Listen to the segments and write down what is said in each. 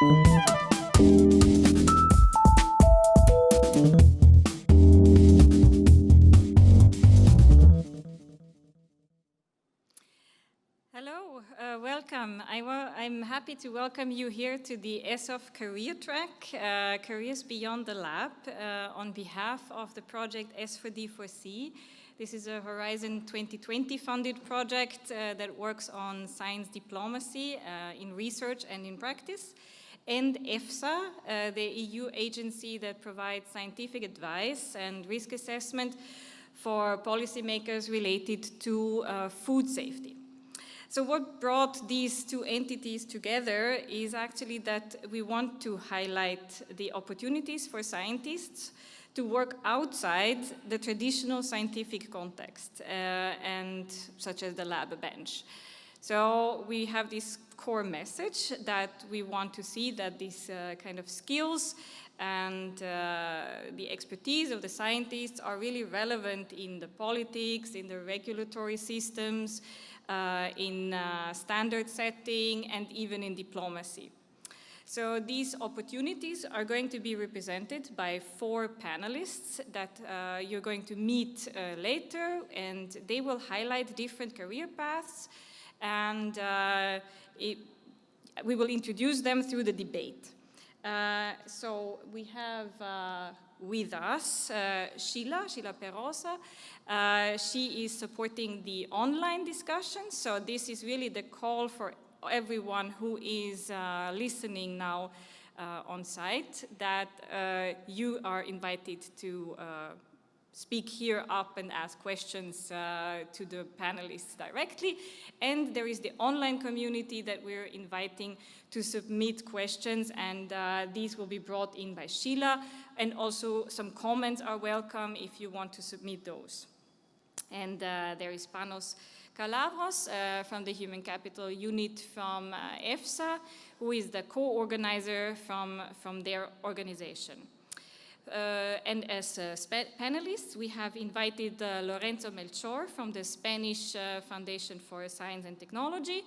Hello, welcome. I'm happy to welcome you here to the ESOF Career Track, Careers Beyond the Lab, on behalf of the project S4D4C. This is a Horizon 2020 funded project that works on science diplomacy in research and in practice. And EFSA, the EU agency that provides scientific advice and risk assessment for policymakers related to food safety. So what brought these two entities together is actually that we want to highlight the opportunities for scientists to work outside the traditional scientific context, and such as the lab bench. So we have this core message that we want to see that these kind of skills and the expertise of the scientists are really relevant in the politics, in the regulatory systems, in standard setting, and even in diplomacy. So these opportunities are going to be represented by 4 panelists that you're going to meet later, and they will highlight different career paths, and we will introduce them through the debate. So we have with us Sheila Perosa. She is supporting the online discussion, so this is really the call for everyone who is listening now on site, that you are invited to speak here up and ask questions to the panelists directly. And there is the online community that we're inviting to submit questions, and these will be brought in by Sheila. And also some comments are welcome if you want to submit those. And there is Panos Kalavros from the Human Capital Unit from EFSA, who is the co-organizer from their organization. And as panelists, we have invited Lorenzo Melchor from the Spanish Foundation for Science and Technology,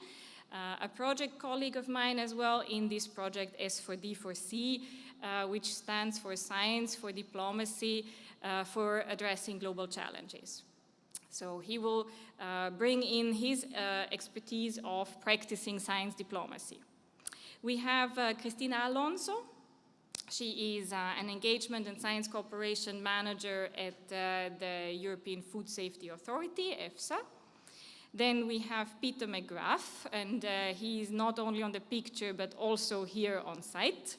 a project colleague of mine as well in this project S4D4C, which stands for Science for Diplomacy for Addressing Global Challenges. So he will bring in his expertise of practicing science diplomacy. We have Cristina Alonso. She is an engagement and science cooperation manager at the European Food Safety Authority, EFSA. Then we have Peter McGrath, and he is not only on the picture but also here on site.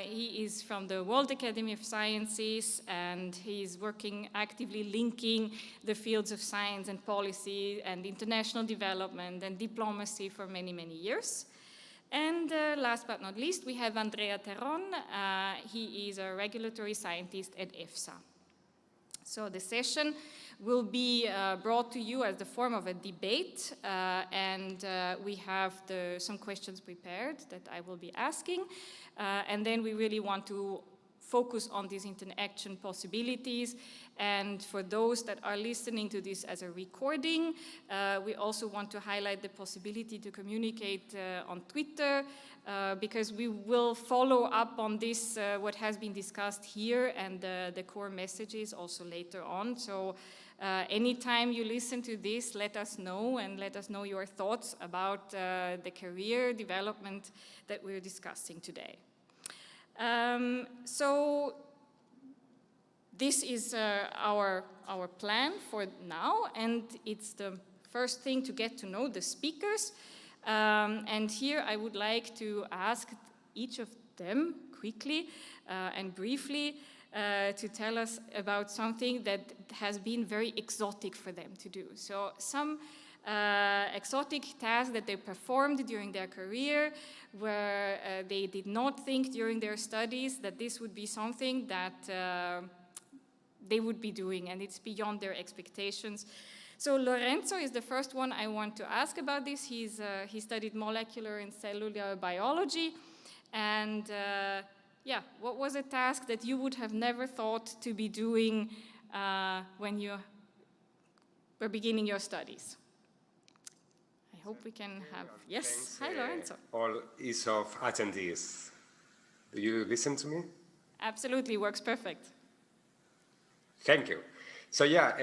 He is from the World Academy of Sciences, and he is working actively linking the fields of science and policy and international development and diplomacy for many, many years. And last but not least, we have Andrea Terron. He is a regulatory scientist at EFSA. So the session will be brought to you as the form of a debate, and we have some questions prepared that I will be asking. And then we really want to focus on these interaction possibilities. And for those that are listening to this as a recording, we also want to highlight the possibility to communicate on Twitter, because we will follow up on this, what has been discussed here, and the core messages also later on. So anytime you listen to this, let us know, and let us know your thoughts about the career development that we're discussing today. So this is our plan for now, and it's the first thing to get to know the speakers. And here I would like to ask each of them quickly and briefly to tell us about something that has been very exotic for them to do. So some exotic tasks that they performed during their career, where they did not think during their studies that this would be something that they would be doing, and it's beyond their expectations. So Lorenzo is the first one I want to ask about this. He studied molecular and cellular biology, and yeah, what was a task that you would have never thought to be doing when you were beginning your studies? I hope we can have, yes, hi Lorenzo. All ease of attendees. Do you listen to me? Absolutely, works perfect. Thank you. So yeah,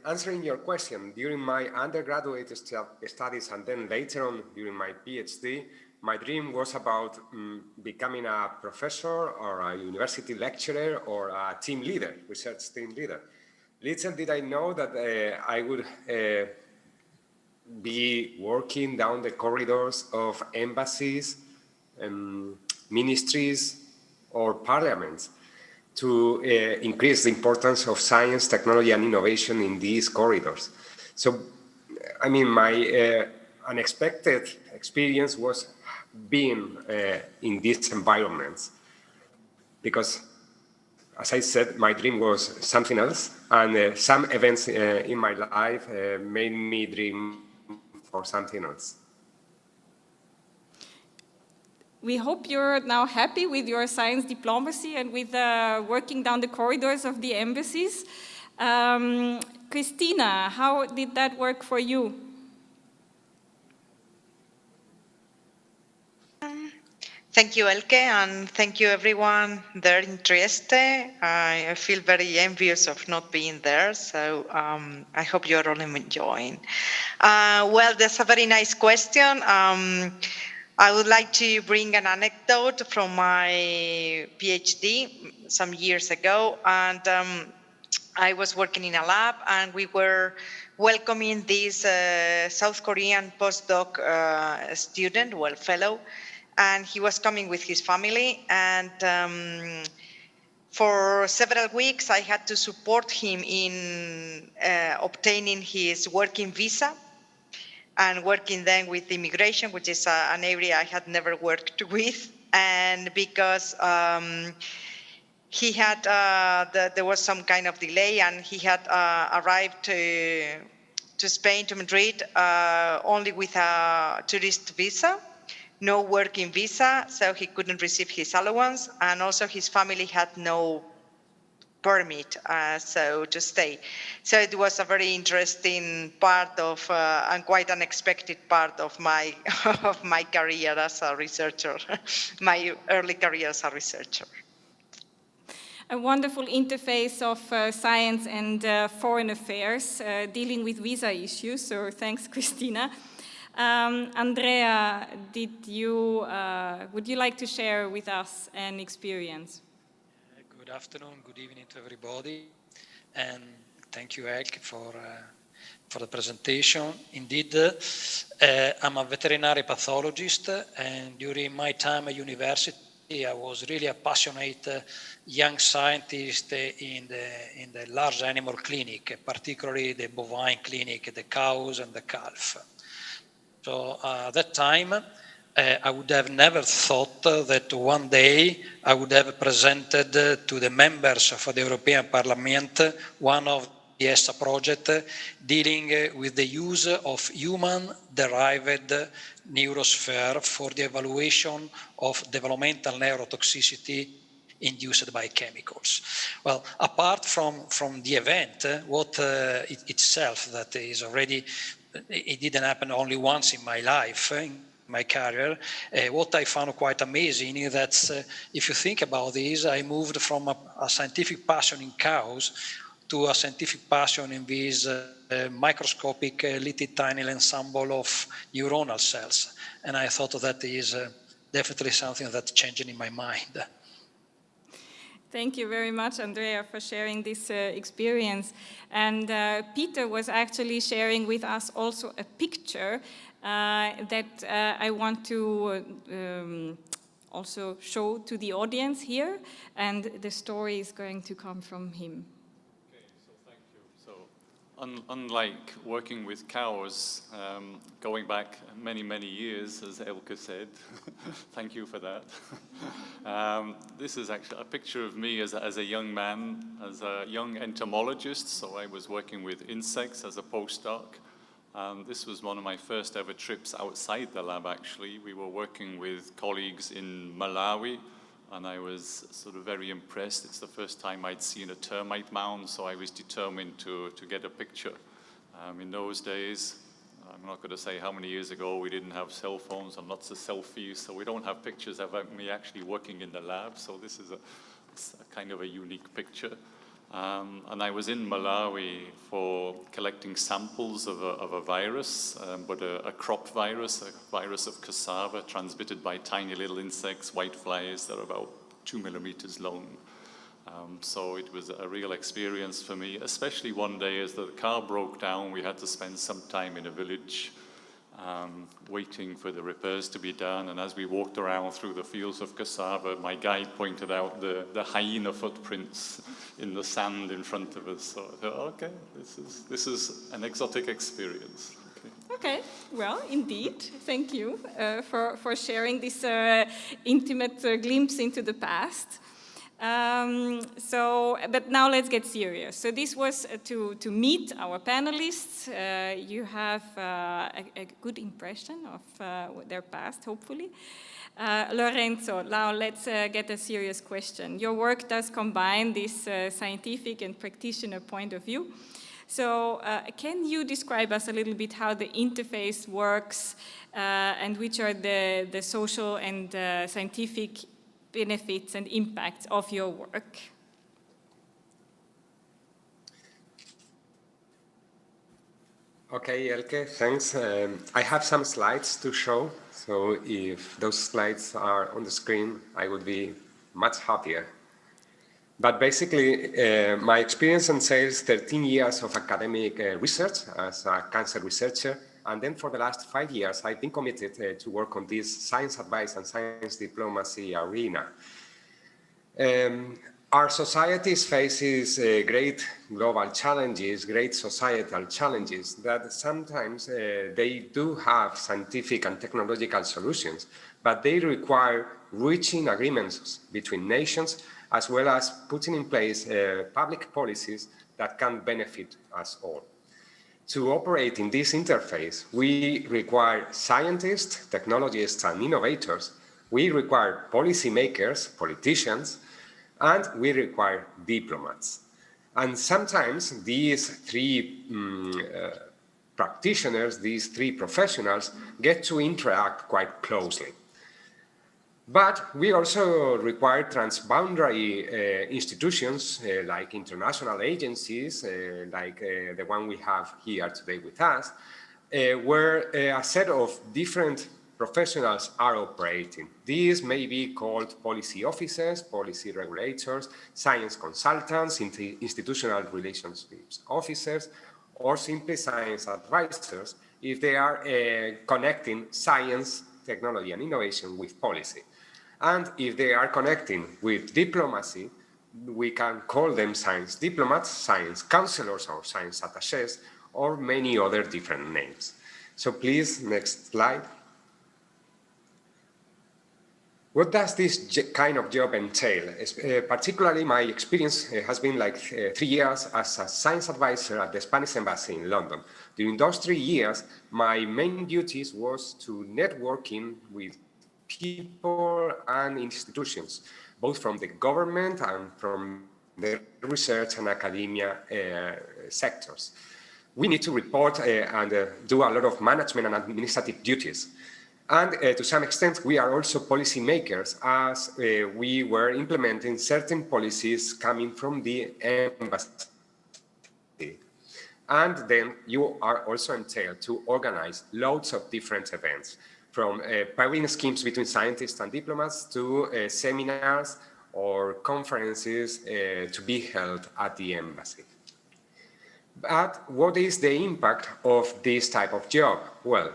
answering your question, during my undergraduate studies and then later on during my PhD, my dream was about becoming a professor or a university lecturer or a team leader, research team leader. Little did I know that I would be working down the corridors of embassies, ministries, or parliaments to increase the importance of science, technology, and innovation in these corridors. So, I mean, my unexpected experience was being in these environments because, as I said, my dream was something else, and some events in my life made me dream for something else. We hope you're now happy with your science diplomacy and with working down the corridors of the embassies. Christina, how did that work for you? Thank you, Elke, and thank you everyone there in Trieste. I feel very envious of not being there, so I hope you're all enjoying. Well, that's a very nice question. I would like to bring an anecdote from my PhD some years ago, and I was working in a lab, and we were welcoming this South Korean postdoc student, well, fellow, and he was coming with his family, and for several weeks I had to support him in obtaining his working visa and working then with immigration, which is an area I had never worked with, and because he had, there was some kind of delay, and he had arrived to Spain, to Madrid, only with a tourist visa, no working visa, so he couldn't receive his allowance, and also his family had no permit, so to stay. So it was a very interesting part of, and quite unexpected part of my of my career as a researcher, my early career as a researcher. A wonderful interface of science and foreign affairs, dealing with visa issues, so thanks, Christina. Andrea, would you like to share with us an experience? Good afternoon, good evening to everybody, and thank you, Elke, for the presentation. Indeed, I'm a veterinary pathologist, and during my time at university, I was really a passionate young scientist in the large animal clinic, particularly the bovine clinic, the cows and the calf. So at that time, I would have never thought that one day I would have presented to the members of the European Parliament one of the EFSA project dealing with the use of human-derived neurosphere for the evaluation of developmental neurotoxicity induced by chemicals. Well, apart from the event, what itself that is already, it didn't happen only once in my life, in my career. What I found quite amazing is that if you think about this, I moved from a scientific passion in cows to a scientific passion in this microscopic little tiny ensemble of neuronal cells. And I thought that is definitely something that changed in my mind. Thank you very much, Andrea, for sharing this experience. And Peter was actually sharing with us also a picture that I want to also show to the audience here, and the story is going to come from him. Okay, so thank you. So unlike working with cows, going back many, many years, as Elke said, thank you for that. This is actually a picture of me as a young man, as a young entomologist. So I was working with insects as a postdoc. This was one of my first ever trips outside the lab, actually. We were working with colleagues in Malawi, and I was sort of very impressed. It's the first time I'd seen a termite mound, so I was determined to get a picture. In those days, I'm not going to say how many years ago we didn't have cell phones and lots of selfies, so we don't have pictures of me actually working in the lab, so this is a kind of a unique picture. And I was in Malawi for collecting samples of a virus, but a crop virus, a virus of cassava transmitted by tiny little insects, whiteflies that are about 2 millimeters long. So it was a real experience for me, especially one day as the car broke down. We had to spend some time in a village waiting for the repairs to be done. And as we walked around through the fields of cassava, my guide pointed out the hyena footprints in the sand in front of us. So I thought, okay, this is an exotic experience. Okay, well, indeed. Thank you for sharing this intimate glimpse into the past. But now let's get serious. So this was to meet our panelists. You have a good impression of their past, hopefully. Lorenzo, now let's get a serious question. Your work does combine this scientific and practitioner point of view. So can you describe us a little bit how the interface works and which are the social and scientific benefits and impacts of your work? Okay, Elke, thanks. I have some slides to show, so if those slides are on the screen, I would be much happier. But basically, my experience entails 13 years of academic research as a cancer researcher, and then for the last 5 years, I've been committed to work on this science advice and science diplomacy arena. Our societies faces great global challenges, great societal challenges that sometimes they do have scientific and technological solutions, but they require reaching agreements between nations as well as putting in place public policies that can benefit us all. To operate in this interface, we require scientists, technologists, and innovators. We require policymakers, politicians, and we require diplomats. And sometimes these three practitioners, these three professionals, get to interact quite closely. But we also require transboundary institutions like international agencies, like the one we have here today with us, where a set of different professionals are operating. These may be called policy officers, policy regulators, science consultants, institutional relationships officers, or simply science advisors if they are connecting science, technology, and innovation with policy. And if they are connecting with diplomacy, we can call them science diplomats, science counselors, or science attachés, or many other different names. So please, next slide. What does this kind of job entail? Particularly, my experience has been like 3 years as a science advisor at the Spanish Embassy in London. During those 3 years, my main duties was to networking with people and institutions, both from the government and from the research and academia sectors. We need to report and do a lot of management and administrative duties. And to some extent, we are also policymakers as we were implementing certain policies coming from the embassy. And then you are also entailed to organize loads of different events, from pairing schemes between scientists and diplomats to seminars or conferences to be held at the embassy. But what is the impact of this type of job? Well,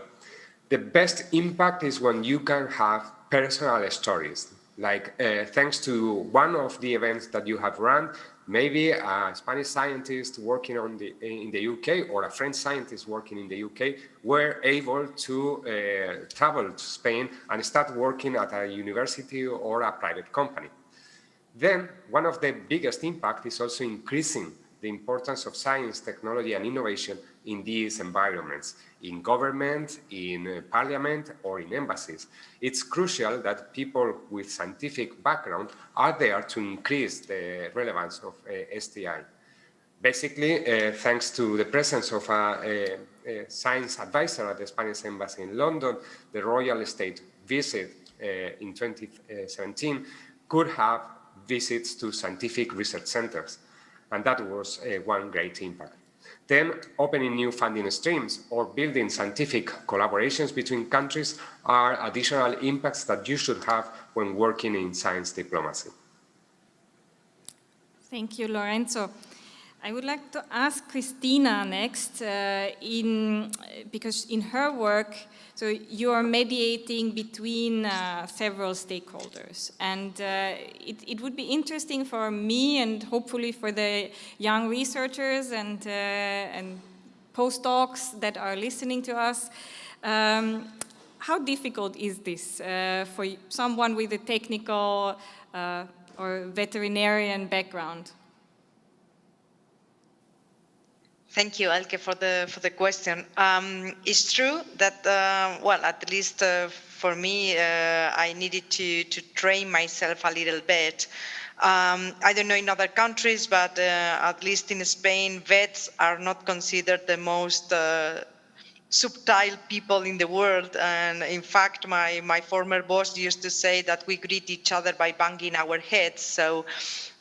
the best impact is when you can have personal stories. Like thanks to one of the events that you have run, maybe a Spanish scientist working in the UK or a French scientist working in the UK were able to travel to Spain and start working at a university or a private company. Then one of the biggest impact is also increasing the importance of science, technology, and innovation in these environments, in government, in parliament, or in embassies. It's crucial that people with scientific background are there to increase the relevance of STI. Basically, thanks to the presence of a science advisor at the Spanish Embassy in London, the Royal State visit in 2017 could have visits to scientific research centers. And that was one great impact. Then, opening new funding streams or building scientific collaborations between countries are additional impacts that you should have when working in science diplomacy. Thank you, Lorenzo. I would like to ask Christina next, because in her work, so you are mediating between several stakeholders. And it would be interesting for me and hopefully for the young researchers and postdocs that are listening to us, how difficult is this for someone with a technical or veterinarian background? Thank you, Elke, for the question. It's true that, well, at least for me, I needed to train myself a little bit. I don't know in other countries, but at least in Spain, vets are not considered the most subtle people in the world. And in fact, my former boss used to say that we greet each other by banging our heads. So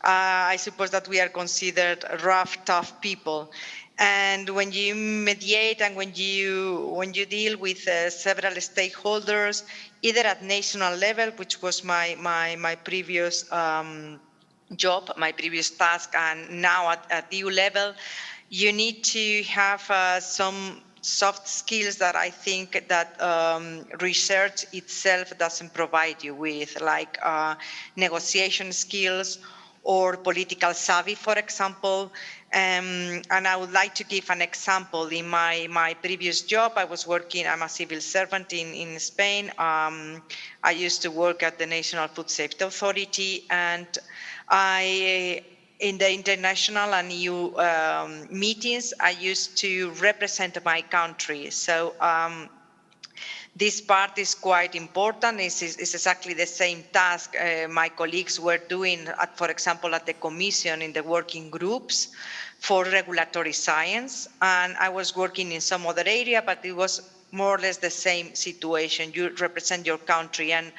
I suppose that we are considered rough, tough people. And when you mediate and when you deal with several stakeholders, either at national level, which was my previous job, my previous task, and now at EU level, you need to have some soft skills that I think that research itself doesn't provide you with, like negotiation skills or political savvy, for example. And I would like to give an example. In my previous job, I'm a civil servant in Spain. I used to work at the National Food Safety Authority, and in the international and EU meetings, I used to represent my country. So this part is quite important. It's exactly the same task my colleagues were doing, for example, at the Commission in the working groups for regulatory science. And I was working in some other area, but it was more or less the same situation. You represent your country. And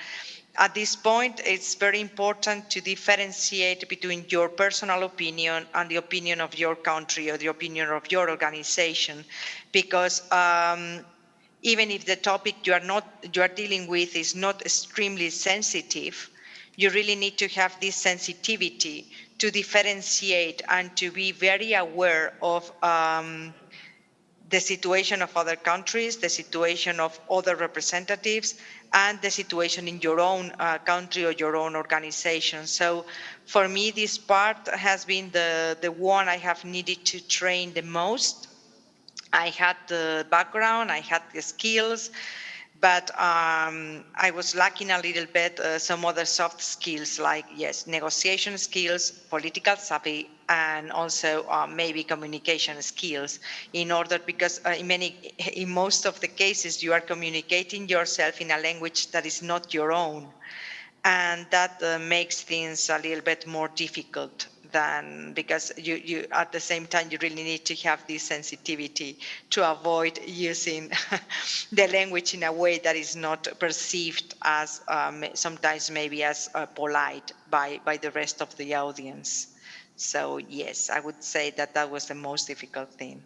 at this point, it's very important to differentiate between your personal opinion and the opinion of your country or the opinion of your organization, because even if the topic you are dealing with is not extremely sensitive, you really need to have this sensitivity to differentiate and to be very aware of the situation of other countries, the situation of other representatives, and the situation in your own country or your own organization. So for me, this part has been the one I have needed to train the most. I had the background, I had the skills, but I was lacking a little bit some other soft skills, like, yes, negotiation skills, political savvy, and also maybe communication skills, in order, because in most of the cases you are communicating yourself in a language that is not your own, and that makes things a little bit more difficult. Because you at the same time you really need to have this sensitivity to avoid using the language in a way that is not perceived as sometimes maybe as polite by the rest of the audience. So yes, I would say that was the most difficult thing.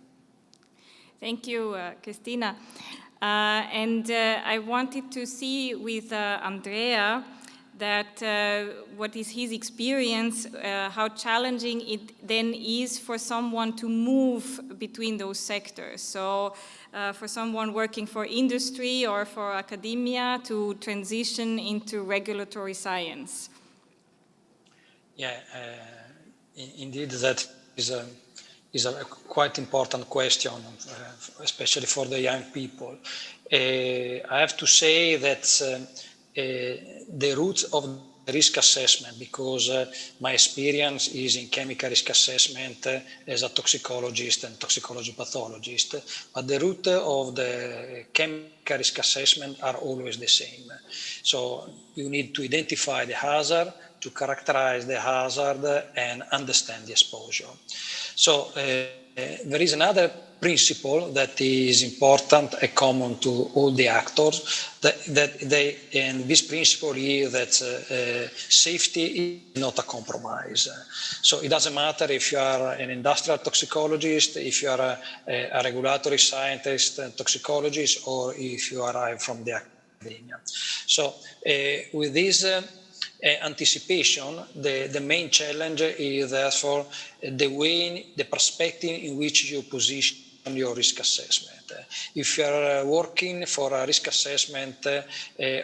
Thank you, Christina. And I wanted to see with Andrea that what is his experience, how challenging it then is for someone to move between those sectors. So for someone working for industry or for academia to transition into regulatory science. Yeah, indeed, that is a quite important question, especially for the young people. I have to say that the roots of the risk assessment, because my experience is in chemical risk assessment as a toxicologist and toxicology pathologist, but the root of the chemical risk assessment are always the same. So you need to identify the hazard, to characterize the hazard and understand the exposure. So there is another principle that is important and common to all the actors, and this principle is that safety is not a compromise. So it doesn't matter if you are an industrial toxicologist, if you are a regulatory scientist and toxicologist, or if you arrive from the academia. So with this anticipation, the main challenge is therefore the perspective in which you position your risk assessment. If you are working for a risk assessment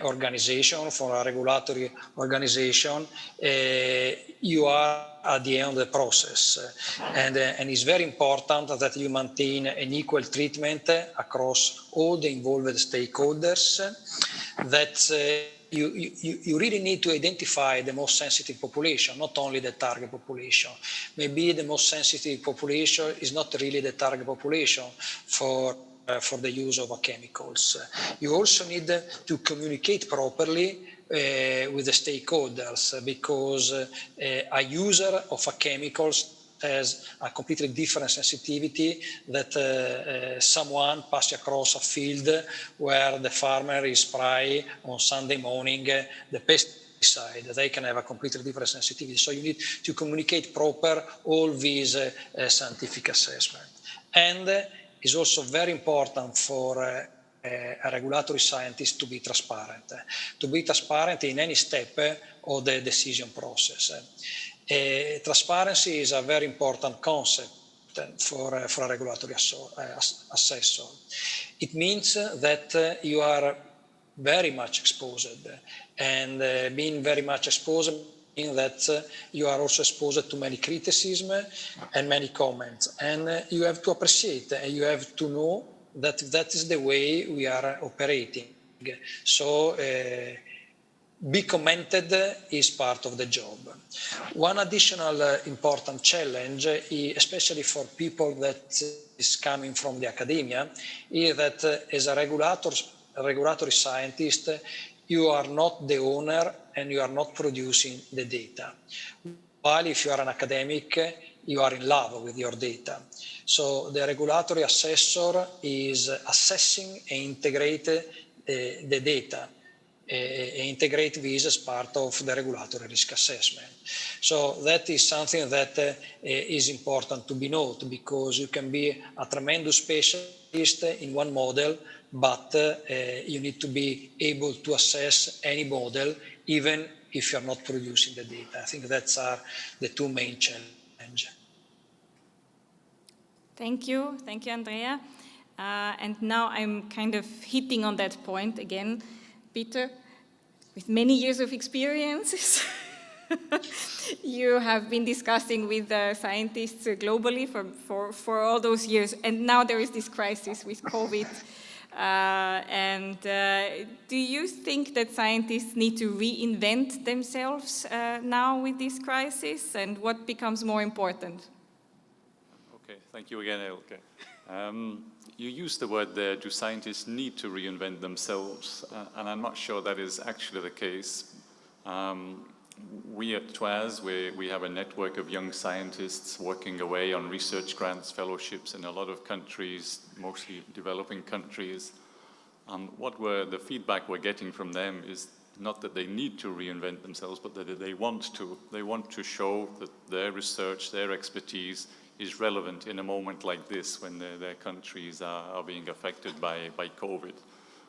organization, for a regulatory organization, you are at the end of the process. And it's very important that you maintain an equal treatment across all the involved stakeholders, that you really need to identify the most sensitive population, not only the target population. Maybe the most sensitive population is not really the target population for the use of chemicals. You also need to communicate properly with the stakeholders, because a user of chemicals has a completely different sensitivity that someone passing across a field where the farmer is spraying on Sunday morning the pesticide. They can have a completely different sensitivity. So you need to communicate proper all these scientific assessment. And it's also very important for a regulatory scientist to be transparent in any step of the decision process. Transparency is a very important concept for a regulatory assessor. It means that you are very much exposed, and being very much exposed means that you are also exposed to many criticism and many comments, and you have to appreciate and you have to know that that is the way we are operating. So be commented is part of the job. One additional important challenge, especially for people that is coming from the academia, is that as a regulatory scientist, you are not the owner and you are not producing the data. While if you are an academic, you are in love with your data. So the regulatory assessor is assessing and integrate the data. Integrate this as part of the regulatory risk assessment. So that is something that is important to be noted, because you can be a tremendous specialist in one model, but you need to be able to assess any model, even if you're not producing the data. I think that's the two main challenges. Thank you, Andrea. And now I'm kind of hitting on that point again. Peter, with many years of experiences, you have been discussing with scientists globally for all those years, and now there is this crisis with COVID. Do you think that scientists need to reinvent themselves now with this crisis, and what becomes more important? Okay, thank you again, Elke. You used the word there, do scientists need to reinvent themselves? And I'm not sure that is actually the case. We at TWAS, we have a network of young scientists working away on research grants, fellowships in a lot of countries, mostly developing countries. What the feedback we're getting from them is not that they need to reinvent themselves, but that they want to. They want to show that their research, their expertise is relevant in a moment like this, when their countries are being affected by COVID.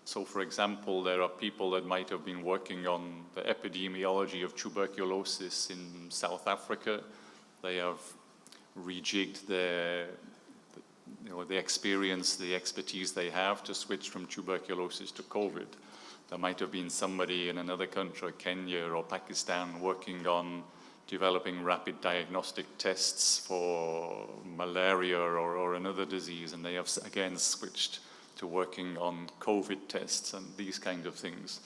So, for example, there are people that might have been working on the epidemiology of tuberculosis in South Africa. They have rejigged the experience, the expertise they have to switch from tuberculosis to COVID. There might have been somebody in another country, Kenya or Pakistan, working on developing rapid diagnostic tests for malaria or another disease, and they have again switched to working on COVID tests and these kind of things.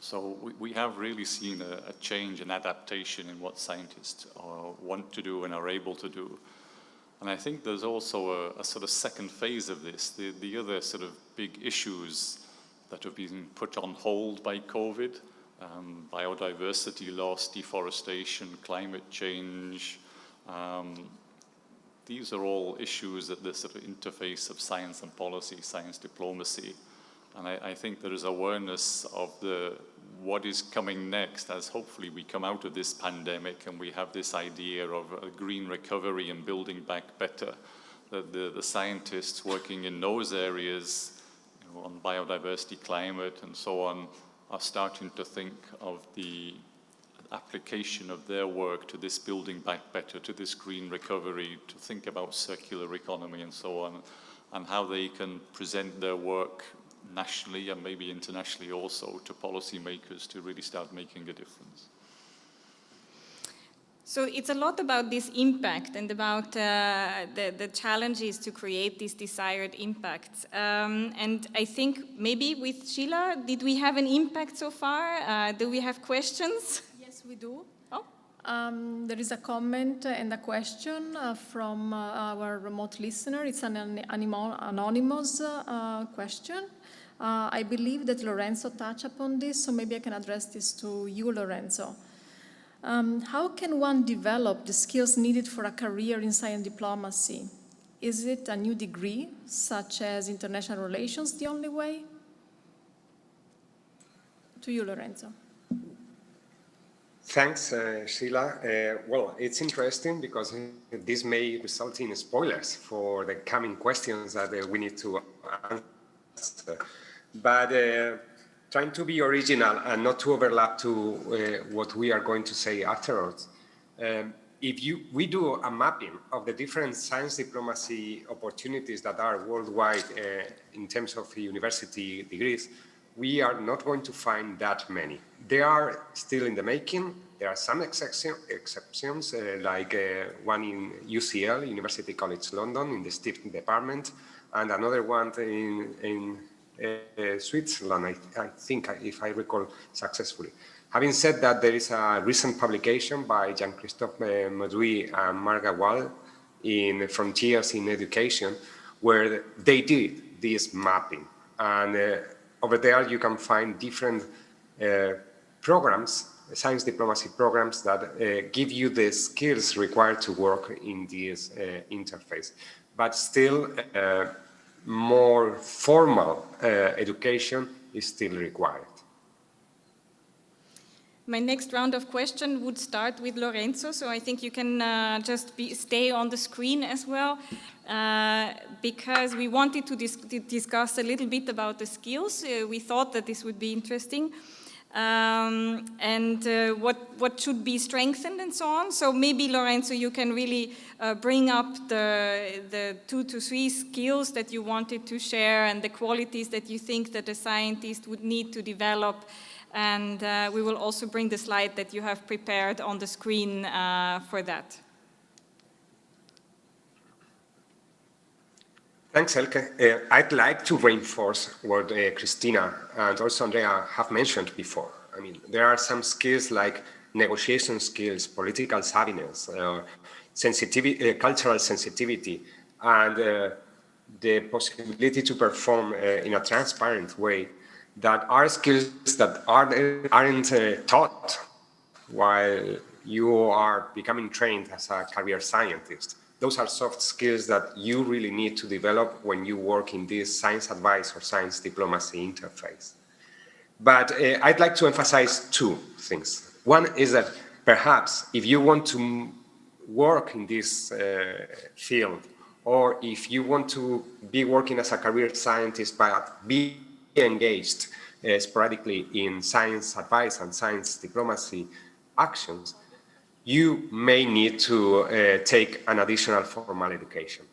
So we have really seen a change, an adaptation in what scientists want to do and are able to do. And I think there's also a sort of second phase of this, the other sort of big issues that have been put on hold by COVID. Biodiversity loss, deforestation, climate change, these are all issues at the sort of interface of science and policy, science diplomacy. And I think there is awareness of what is coming next as hopefully we come out of this pandemic and we have this idea of a green recovery and building back better. That the scientists working in those areas, on biodiversity, climate, and so on, are starting to think of the application of their work to this building back better, to this green recovery, to think about circular economy and so on, and how they can present their work nationally and maybe internationally also to policymakers to really start making a difference. So it's a lot about this impact and about the challenges to create this desired impact. And I think maybe with Sheila, did we have an impact so far? Do we have questions? Yes, we do. Oh. There is a comment and a question from our remote listener. It's an anonymous question. I believe that Lorenzo touched upon this, so maybe I can address this to you, Lorenzo. How can one develop the skills needed for a career in science diplomacy? Is it a new degree, such as international relations, the only way? To you, Lorenzo. Thanks, Sheila. Well, it's interesting because this may result in spoilers for the coming questions that we need to answer. But trying to be original and not to overlap to what we are going to say afterwards. We do a mapping of the different science diplomacy opportunities that are worldwide in terms of university degrees, we are not going to find that many. They are still in the making. There are some exceptions, like one in UCL, University College London, in the STIP department, and another one in Switzerland, I think, if I recall successfully. Having said that, there is a recent publication by Jean-Christophe Mauduit and Marga Wall in Frontiers in Education, where they did this mapping. And over there, you can find different programs, science diplomacy programs that give you the skills required to work in this interface. But still, more formal education is still required. My next round of questions would start with Lorenzo, so I think you can just stay on the screen as well, because we wanted to discuss a little bit about the skills. We thought that this would be interesting, and what should be strengthened and so on. So maybe, Lorenzo, you can really bring up the 2 to 3 skills that you wanted to share and the qualities that you think that a scientist would need to develop. And we will also bring the slide that you have prepared on the screen for that. Thanks, Elke. I'd like to reinforce what Christina and also Andrea have mentioned before. I mean, there are some skills like negotiation skills, political savviness, sensitivity, cultural sensitivity, and the possibility to perform in a transparent way, that are skills that aren't taught while you are becoming trained as a career scientist. Those are soft skills that you really need to develop when you work in this science advice or science diplomacy interface. But I'd like to emphasize 2 things. One is that perhaps if you want to work in this field, or if you want to be working as a career scientist but be engaged sporadically in science advice and science diplomacy actions, you may need to take an additional formal education.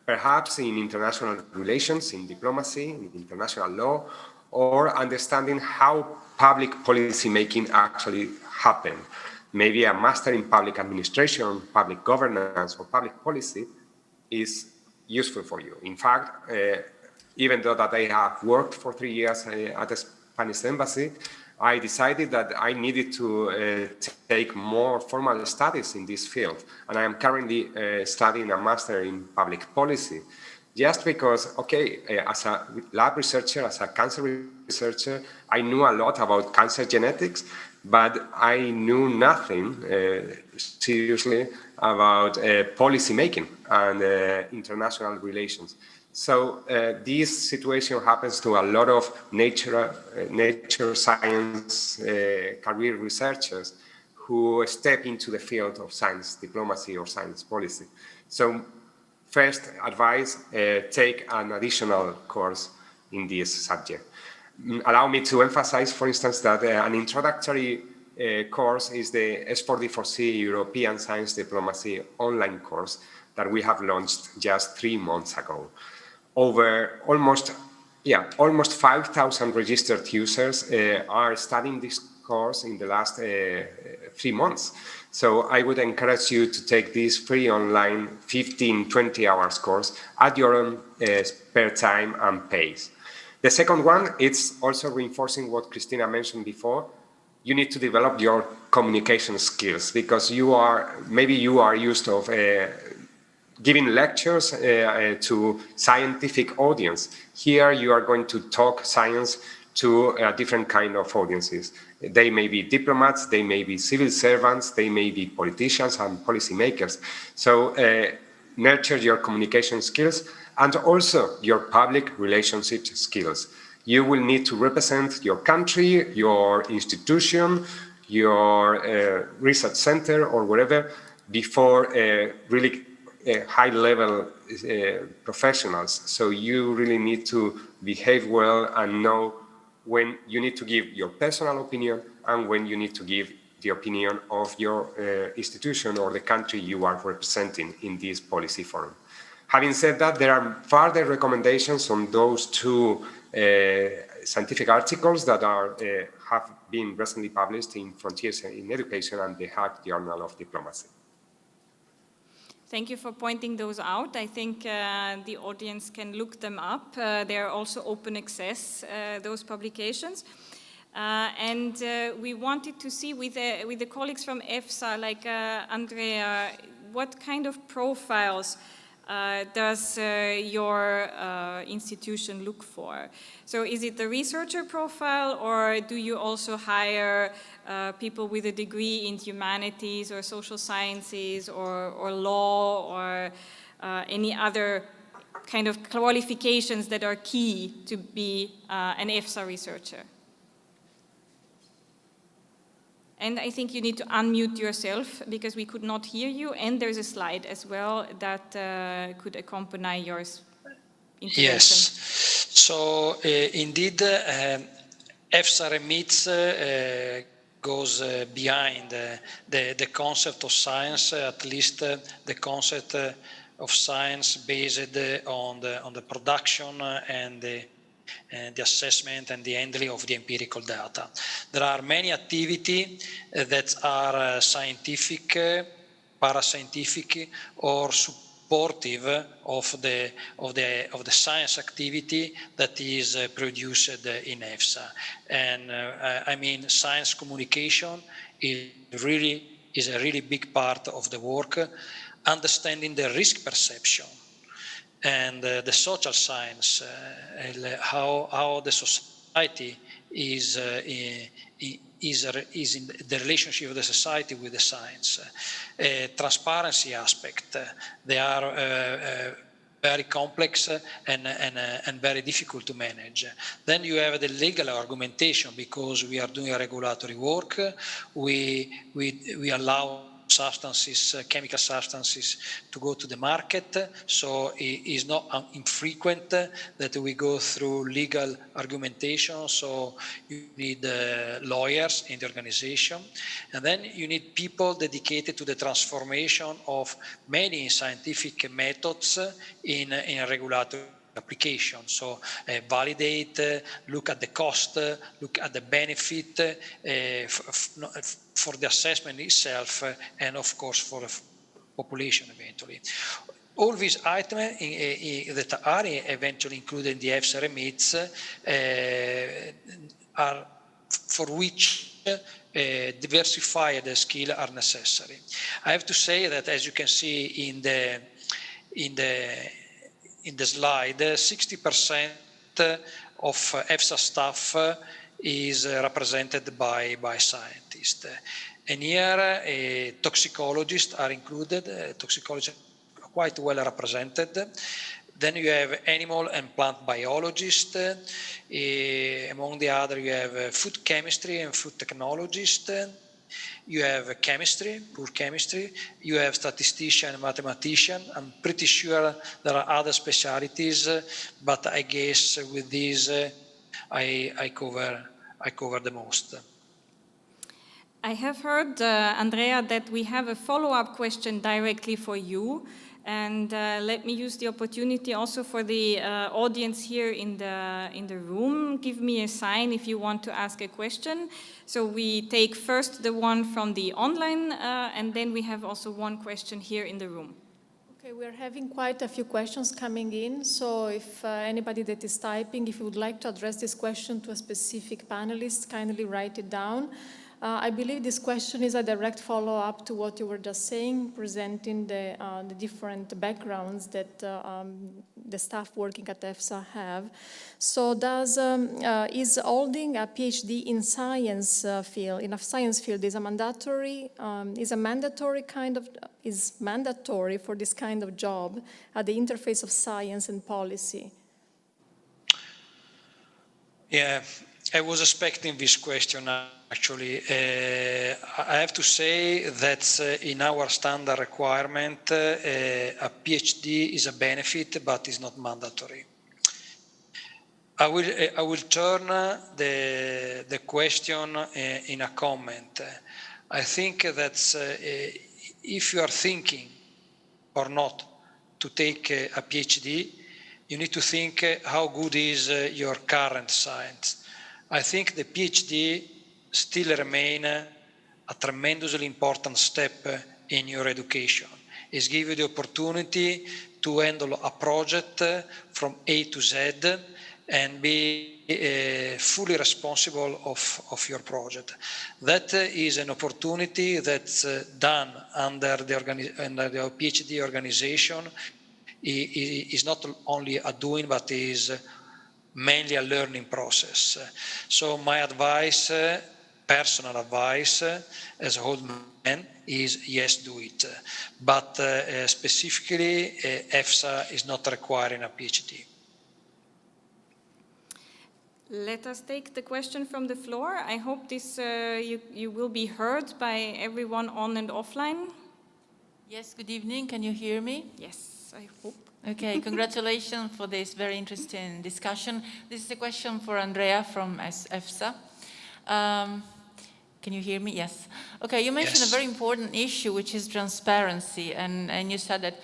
Perhaps in international relations, in diplomacy, in international law, or understanding how public policy making actually happens. Maybe a master in public administration, public governance, or public policy is useful for you. In fact, even though that I have worked for 3 years at the Spanish embassy, I decided that I needed to take more formal studies in this field. And I am currently studying a master in public policy, just because, okay, as a lab researcher, as a cancer researcher, I knew a lot about cancer genetics, but I knew nothing seriously about policy making and international relations. So this situation happens to a lot of nature science career researchers who step into the field of science diplomacy or science policy. So first advice, take an additional course in this subject. Allow me to emphasize, for instance, that an introductory course is the S4D4C European Science Diplomacy online course that we have launched just 3 months ago. Over almost 5,000 registered users are studying this course in the last 3 months. So I would encourage you to take this free online 15-20 hours course at your own spare time and pace. The second one, it's also reinforcing what Christina mentioned before. You need to develop your communication skills because maybe you are used to giving lectures to scientific audience. Here you are going to talk science to a different kind of audiences. They may be diplomats, they may be civil servants, they may be politicians and policymakers. So nurture your communication skills and also your public relationship skills. You will need to represent your country, your institution, your research center or whatever before really high-level professionals. So you really need to behave well and know when you need to give your personal opinion and when you need to give the opinion of your institution or the country you are representing in this policy forum. Having said that, there are further recommendations on those 2 scientific articles that have been recently published in Frontiers in Education and the Hague Journal of Diplomacy. Thank you for pointing those out. I think the audience can look them up. They are also open access, those publications. And we wanted to see with the colleagues from EFSA, like Andrea, what kind of profiles does your institution look for? So is it the researcher profile, or do you also hire people with a degree in humanities or social sciences or law or any other kind of qualifications that are key to be an EFSA researcher? And I think you need to unmute yourself because we could not hear you. And there's a slide as well that could accompany your intervention. Yes. So indeed, EFSA remits goes behind the concept of science, at least the concept of science based on the production and the assessment and the handling of the empirical data. There are many activities that are scientific, parascientific, or supportive of the science activity that is produced in EFSA. And I mean, science communication is a really big part of the work, understanding the risk perception and the social science, how the society is in the relationship of the society with the science. Transparency aspect, they are very complex and very difficult to manage. Then you have the legal argumentation, because we are doing regulatory work. We allow substances, chemical substances, to go to the market. So it is not infrequent that we go through legal argumentation. So you need lawyers in the organization. And then you need people dedicated to the transformation of many scientific methods in a regulatory application. So validate, look at the cost, look at the benefit for the assessment itself, and of course for the population eventually. All these items that are eventually included in the EFSA remits are for which diversified skills are necessary. I have to say that, as you can see in the slide, 60% of EFSA staff is represented by scientists. And here toxicologists are included, toxicologists are quite well represented. Then you have animal and plant biologists. Among the other, you have food chemistry and food technologists. You have chemistry, pure chemistry. You have statistician and mathematician. I'm pretty sure there are other specialties, but I guess with these, I cover the most. I have heard, Andrea, that we have a follow-up question directly for you. And let me use the opportunity also for the audience here in the room. Give me a sign if you want to ask a question. So we take first the one from the online, and then we have also one question here in the room. Okay, we're having quite a few questions coming in. So if anybody that is typing, if you would like to address this question to a specific panelist, kindly write it down. I believe this question is a direct follow-up to what you were just saying, presenting the different backgrounds that the staff working at EFSA have. So is holding a PhD in science field, in a science field, is mandatory for this kind of job at the interface of science and policy? Yeah, I was expecting this question. Actually, I have to say that in our standard requirement, a PhD is a benefit, but is not mandatory. I will turn the question in a comment. I think that if you are thinking or not to take a PhD, you need to think how good is your current science. I think the PhD still remain a tremendously important step in your education. It gives you the opportunity to handle a project from A to Z and be fully responsible of your project. That is an opportunity that's done under the PhD organization. Is not only a doing, but is mainly a learning process. So my advice, personal advice, as a old man, is yes, do it. But specifically, EFSA is not requiring a PhD. Let us take the question from the floor. I hope this you will be heard by everyone on and offline. Yes, good evening. Can you hear me? Yes, I hope. Okay, congratulations for this very interesting discussion. This is a question for Andrea from EFSA. Can you hear me? Yes. Okay, you mentioned a very important issue, which is transparency, and you said that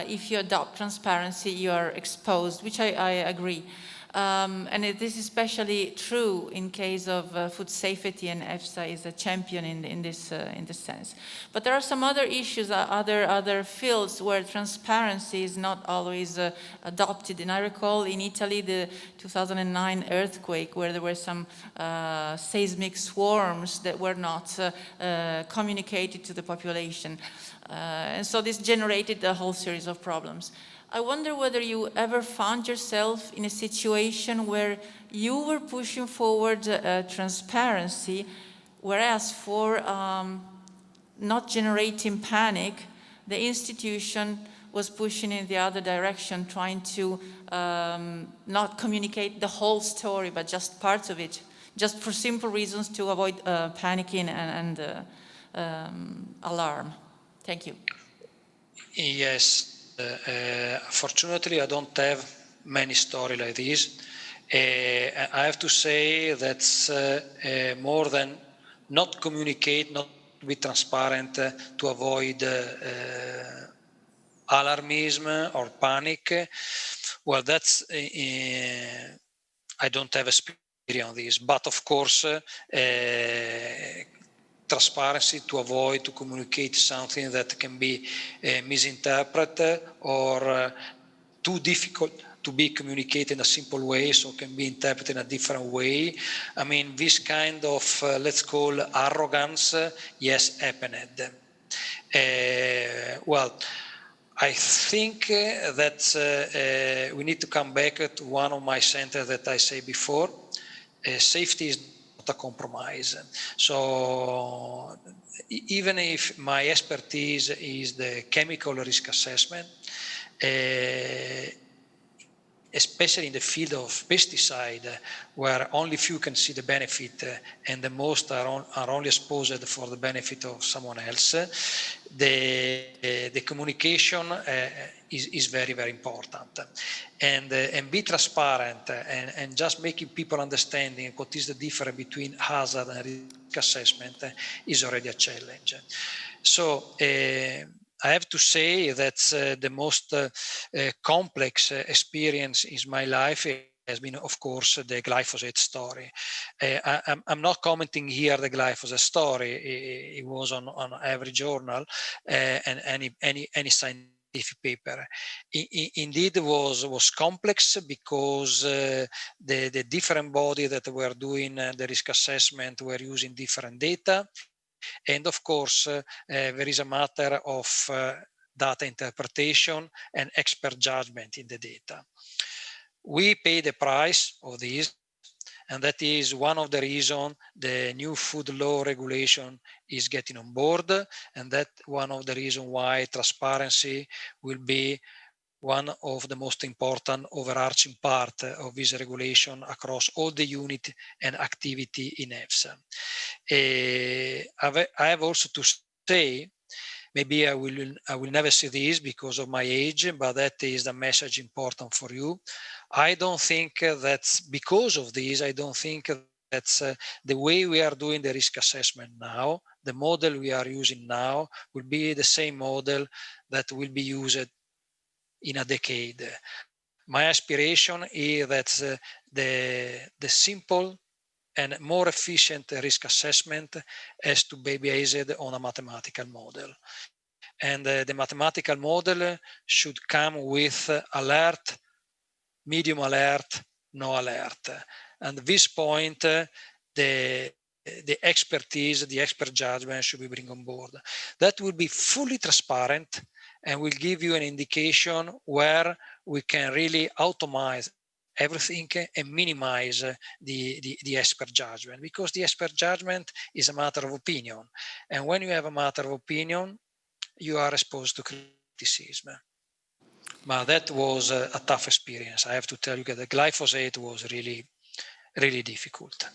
if you adopt transparency, you are exposed, which I agree. And this is especially true in case of food safety, and EFSA is a champion in this sense. But there are some other issues, other fields where transparency is not always adopted. And I recall in Italy the 2009 earthquake, where there were some seismic swarms that were not communicated to the population. And so this generated a whole series of problems. I wonder whether you ever found yourself in a situation where you were pushing forward transparency, whereas for not generating panic, the institution was pushing in the other direction, trying to not communicate the whole story, but just parts of it, just for simple reasons to avoid panicking and alarm. Thank you. Yes. Fortunately, I don't have many stories like this. I have to say that's more than not communicate, not be transparent to avoid alarmism or panic. Well, that's I don't have experience on this, but of course, transparency to avoid to communicate something that can be misinterpreted or too difficult to be communicated in a simple way, so can be interpreted in a different way. I mean, this kind of, let's call arrogance, yes, happened. Well, I think that we need to come back to one of my sentences that I said before. safety is not a compromise. So even if my expertise is the chemical risk assessment, especially in the field of pesticide, where only few can see the benefit and the most are only exposed for the benefit of someone else, the communication is very, very important. And be transparent and just making people understanding what is the difference between hazard and risk assessment is already a challenge. So I have to say that's the most complex experience in my life has been, of course, the glyphosate story. I'm not commenting here the glyphosate story. It was on every journal and any scientific paper. Indeed, was complex because the different bodies that were doing the risk assessment were using different data. And of course, there is a matter of data interpretation and expert judgment in the data. We pay the price of this, and that is one of the reasons the new food law regulation is getting on board, and that one of the reasons why transparency will be one of the most important overarching part of this regulation across all the unit and activity in EFSA. I have also to say, maybe I will never say this because of my age, but that is the message important for you. I don't think that's because of this. I don't think that's the way we are doing the risk assessment now. The model we are using now will be the same model that will be used in a decade. My aspiration is that the simple and more efficient risk assessment has to be based on a mathematical model. And the mathematical model should come with alert, medium alert, no alert. And at this point, the expertise, the expert judgment should be bring on board. That will be fully transparent and will give you an indication where we can really automate everything and minimize the expert judgment, because the expert judgment is a matter of opinion. And when you have a matter of opinion, you are exposed to criticism. But that was a tough experience. I have to tell you that the glyphosate was really, really difficult.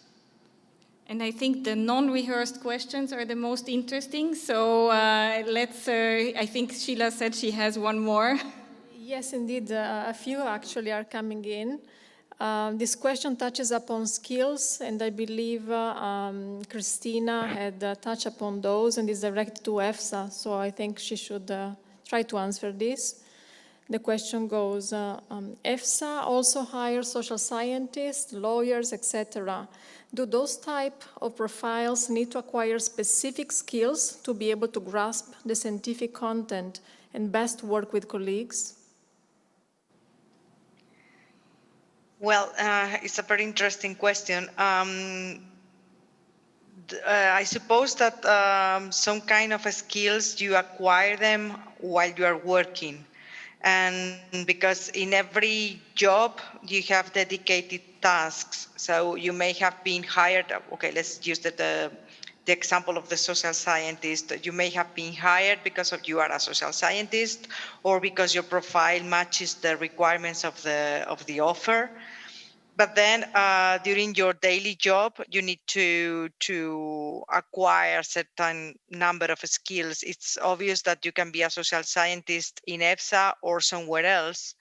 And I think the non-rehearsed questions are the most interesting. So I think Sheila said she has one more. Yes, indeed. A few actually are coming in. This question touches upon skills, and I believe Christina had touched upon those and is directed to EFSA. So I think she should try to answer this. The question goes, EFSA also hires social scientists, lawyers, etc. Do those type of profiles need to acquire specific skills to be able to grasp the scientific content and best work with colleagues? Well, it's a very interesting question. I suppose that some kind of skills, you acquire them while you are working. And because in every job, you have dedicated tasks. So you may have been hired, okay, let's use the example of the social scientist. You may have been hired because you are a social scientist, or because your profile matches the requirements of the offer. But then during your daily job, you need to acquire a certain number of skills. It's obvious that you can be a social scientist in EFSA or somewhere else,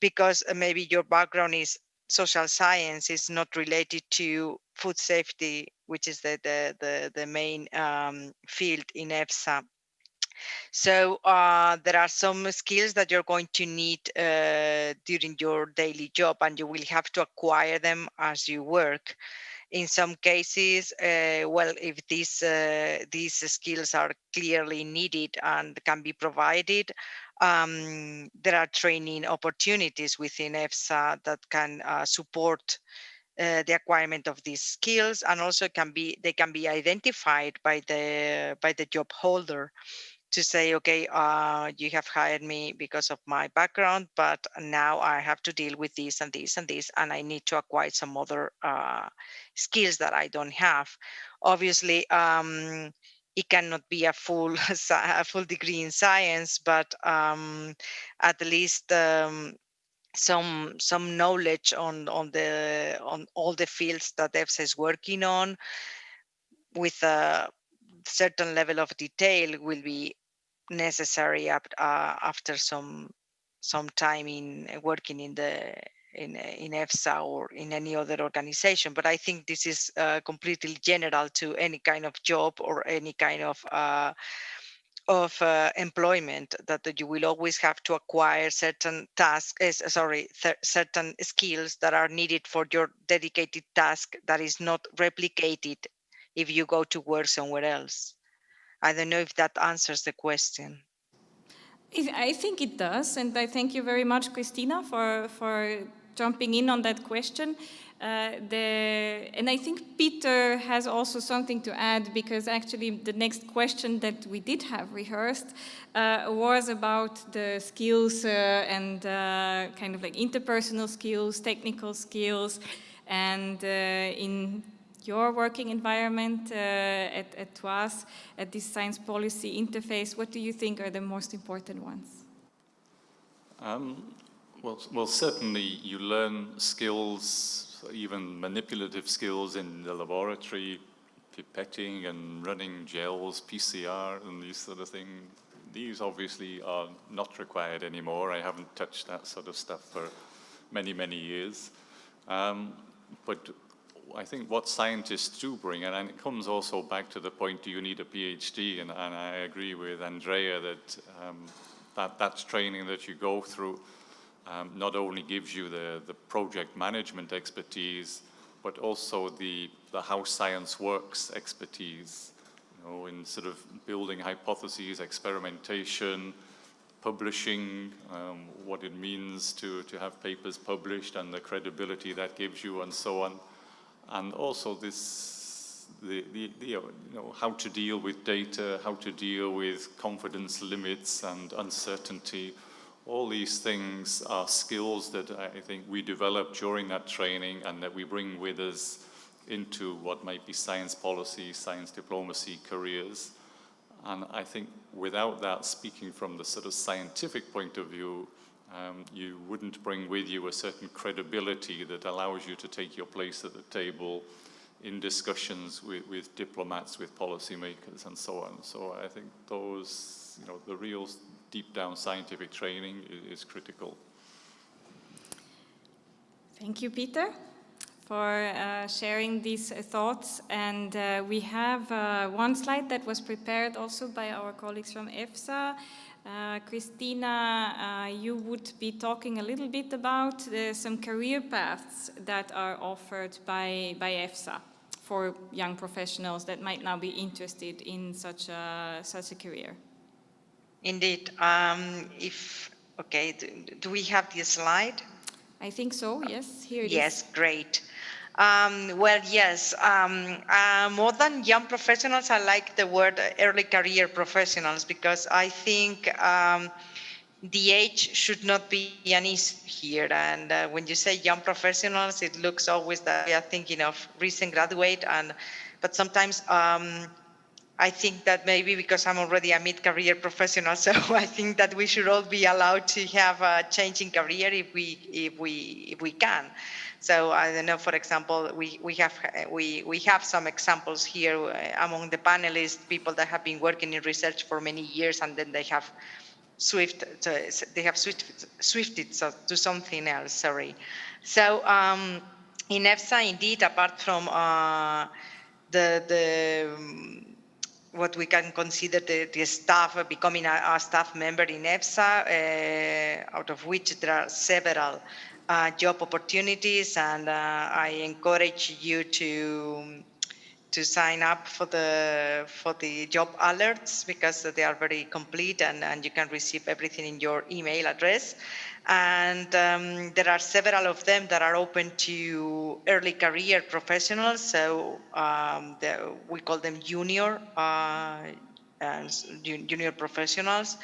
because maybe your background is social science, is not related to food safety, which is the main field in EFSA. So there are some skills that you're going to need during your daily job, and you will have to acquire them as you work. In some cases, well, if these skills are clearly needed and can be provided, there are training opportunities within EFSA that can support the acquirement of these skills, and also they can be identified by the job holder to say, okay, you have hired me because of my background, but now I have to deal with this and this and this, and I need to acquire some other skills that I don't have. Obviously, it cannot be a full degree in science, but at least some knowledge on all the fields that EFSA is working on with a certain level of detail will be necessary after some time in working in EFSA or in any other organization. But I think this is completely general to any kind of job or any kind of employment, that you will always have to acquire certain certain skills that are needed for your dedicated task that is not replicated if you go to work somewhere else. I don't know if that answers the question. I think it does, and I thank you very much, Christina, for jumping in on that question. And I think Peter has also something to add, because actually the next question that we did have rehearsed was about the skills and kind of like interpersonal skills, technical skills, and in your working environment at TWAS, at this science policy interface, what do you think are the most important ones? Well, certainly you learn skills, even manipulative skills in the laboratory, pipetting and running gels, PCR and these sort of things. These obviously are not required anymore. I haven't touched that sort of stuff for many, many years. But I think what scientists do bring, and it comes also back to the point, do you need a PhD? And I agree with Andrea that that's training that you go through not only gives you the project management expertise, but also the how science works expertise, you know, in sort of building hypotheses, experimentation, publishing, what it means to have papers published and the credibility that gives you and so on. And also this, you know, how to deal with data, how to deal with confidence limits and uncertainty. All these things are skills that I think we develop during that training and that we bring with us into what might be science policy, science diplomacy careers. And I think without that, speaking from the sort of scientific point of view, you wouldn't bring with you a certain credibility that allows you to take your place at the table in discussions with diplomats, with policymakers, and so on. So I think those, you know, the real deep down scientific training is critical. Thank you, Peter, for sharing these thoughts. And we have one slide that was prepared also by our colleagues from EFSA. Christina, you would be talking a little bit about some career paths that are offered by EFSA for young professionals that might now be interested in such a career. Indeed. Do we have the slide? I think so, yes. Here it is. Yes, great. Well, yes, more than young professionals, I like the word early career professionals, because I think the age should not be an issue here. And when you say young professionals, it looks always that we are thinking of recent graduate, but sometimes I think that maybe because I'm already a mid-career professional, so I think that we should all be allowed to have a change in career if we can. So I don't know. For example, we have some examples here among the panelists, people that have been working in research for many years, and then they have swifted to something else. Sorry. So in EFSA, indeed, apart from what we can consider the staff, becoming a staff member in EFSA, out of which there are several job opportunities, and I encourage you to sign up for the job alerts, because they are very complete, and you can receive everything in your email address. And there are several of them that are open to early career professionals. So we call them junior junior professionals,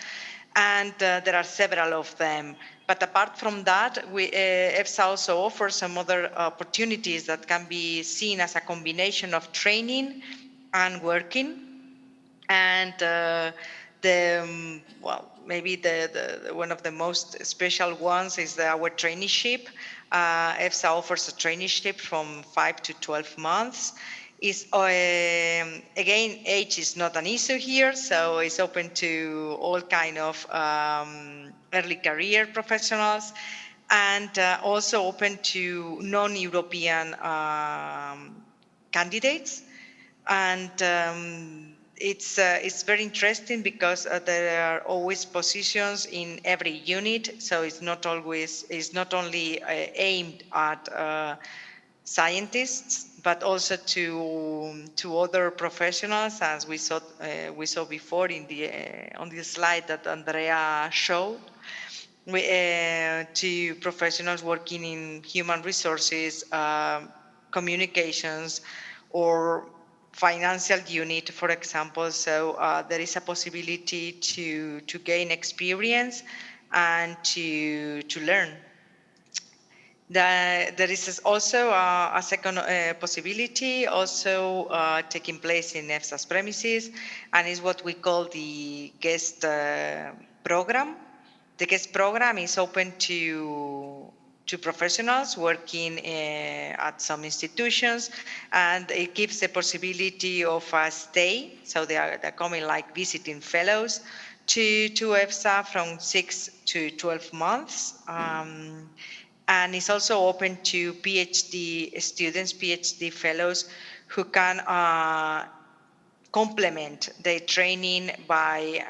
and there are several of them. But apart from that, EFSA also offers some other opportunities that can be seen as a combination of training and working. And maybe the one of the most special ones is our traineeship. EFSA offers a traineeship from 5 to 12 months. Again, age is not an issue here, so it's open to all kind of early career professionals, and also open to non-European candidates. And it's very interesting because there are always positions in every unit, so it's not only aimed at scientists, but also to other professionals, as we saw before in on the slide that Andrea showed. To professionals working in human resources, communications, or financial unit, for example. So there is a possibility to gain experience and to learn. There is also a second possibility also taking place in EFSA's premises, and is what we call the guest program. The guest program is open to professionals working at some institutions, and it gives the possibility of a stay. So they're coming like visiting fellows to EFSA from 6 to 12 months. And it's also open to PhD students, PhD fellows, who can complement their training by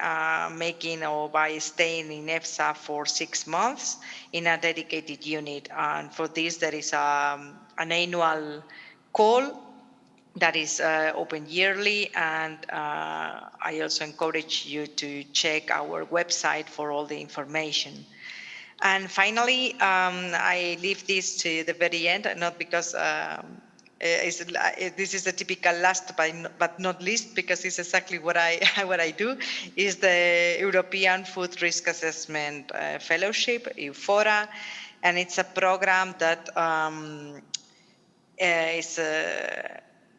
making or by staying in EFSA for 6 months in a dedicated unit. And for this, there is an annual call that is open yearly, and I also encourage you to check our website for all the information. And finally, I leave this to the very end, not because this is the typical last but not least, because it's exactly what I do, is the European Food Risk Assessment Fellowship, EUFORA, and it's a program that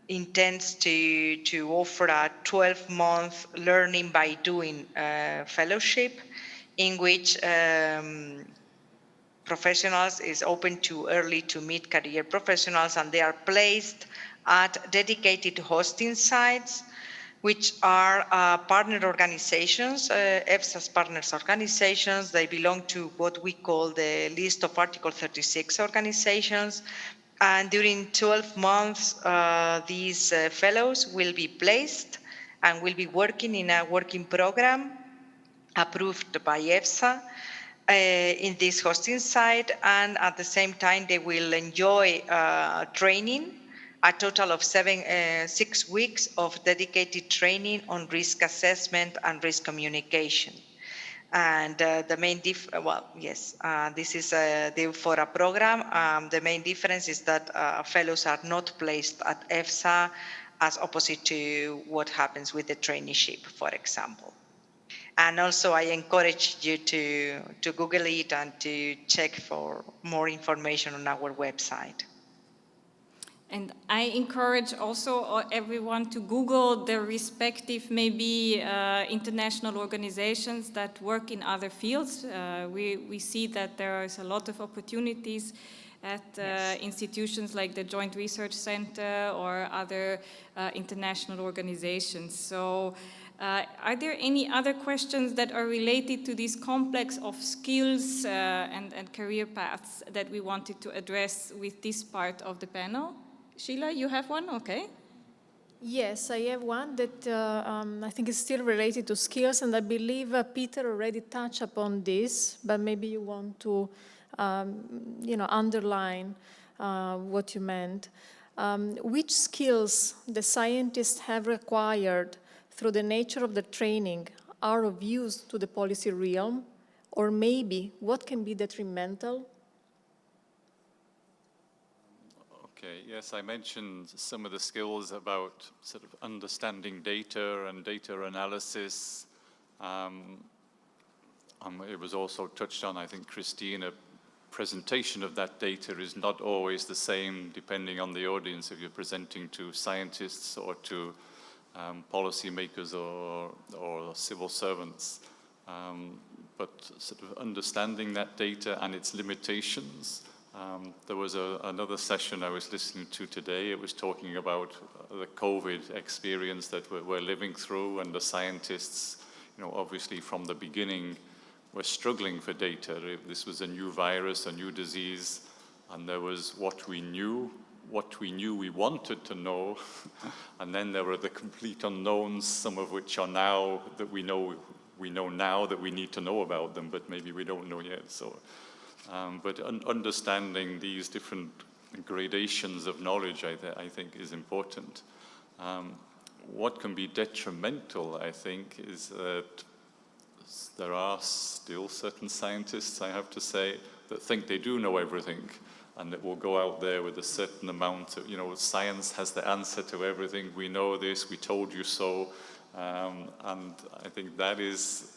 intends to offer a 12-month learning by doing fellowship, in which professionals is open to early to mid-career professionals, and they are placed at dedicated hosting sites, which are partner organizations, EFSA's partners organizations. They belong to what we call the list of Article 36 organizations. And during 12 months, these fellows will be placed and will be working in a working program approved by EFSA in this hosting site, and at the same time they will enjoy training, a total of 6 weeks of dedicated training on risk assessment and risk communication. And the main this is the EUFORA program. The main difference is that fellows are not placed at EFSA, as opposite to what happens with the traineeship, for example. And also I encourage you to Google it and to check for more information on our website. And I encourage also everyone to Google the respective maybe international organizations that work in other fields. We see that there is a lot of opportunities at institutions like the Joint Research Center or other international organizations. So are there any other questions that are related to this complex of skills and career paths that we wanted to address with this part of the panel? Sheila, you have one? Okay. Yes, I have one that I think is still related to skills, and I believe Peter already touched upon this, but maybe you want to underline what you meant. Which skills the scientists have required through the nature of the training are of use to the policy realm, or maybe what can be detrimental? Okay, yes, I mentioned some of the skills about sort of understanding data and data analysis. It was also touched on, I think, Christina, presentation of that data is not always the same depending on the audience, if you're presenting to scientists or to policymakers or civil servants. But sort of understanding that data and its limitations. There was another session I was listening to today. It was talking about the COVID experience that we're living through, and the scientists, obviously from the beginning, were struggling for data. This was a new virus, a new disease, and there was what we knew we wanted to know, and then there were the complete unknowns, some of which are now that we know now that we need to know about them, but maybe we don't know yet. So, but understanding these different gradations of knowledge, I think, is important. What can be detrimental, I think, is that there are still certain scientists, I have to say, that think they do know everything, and that will go out there with a certain amount of, science has the answer to everything. We know this, we told you so. And I think that is,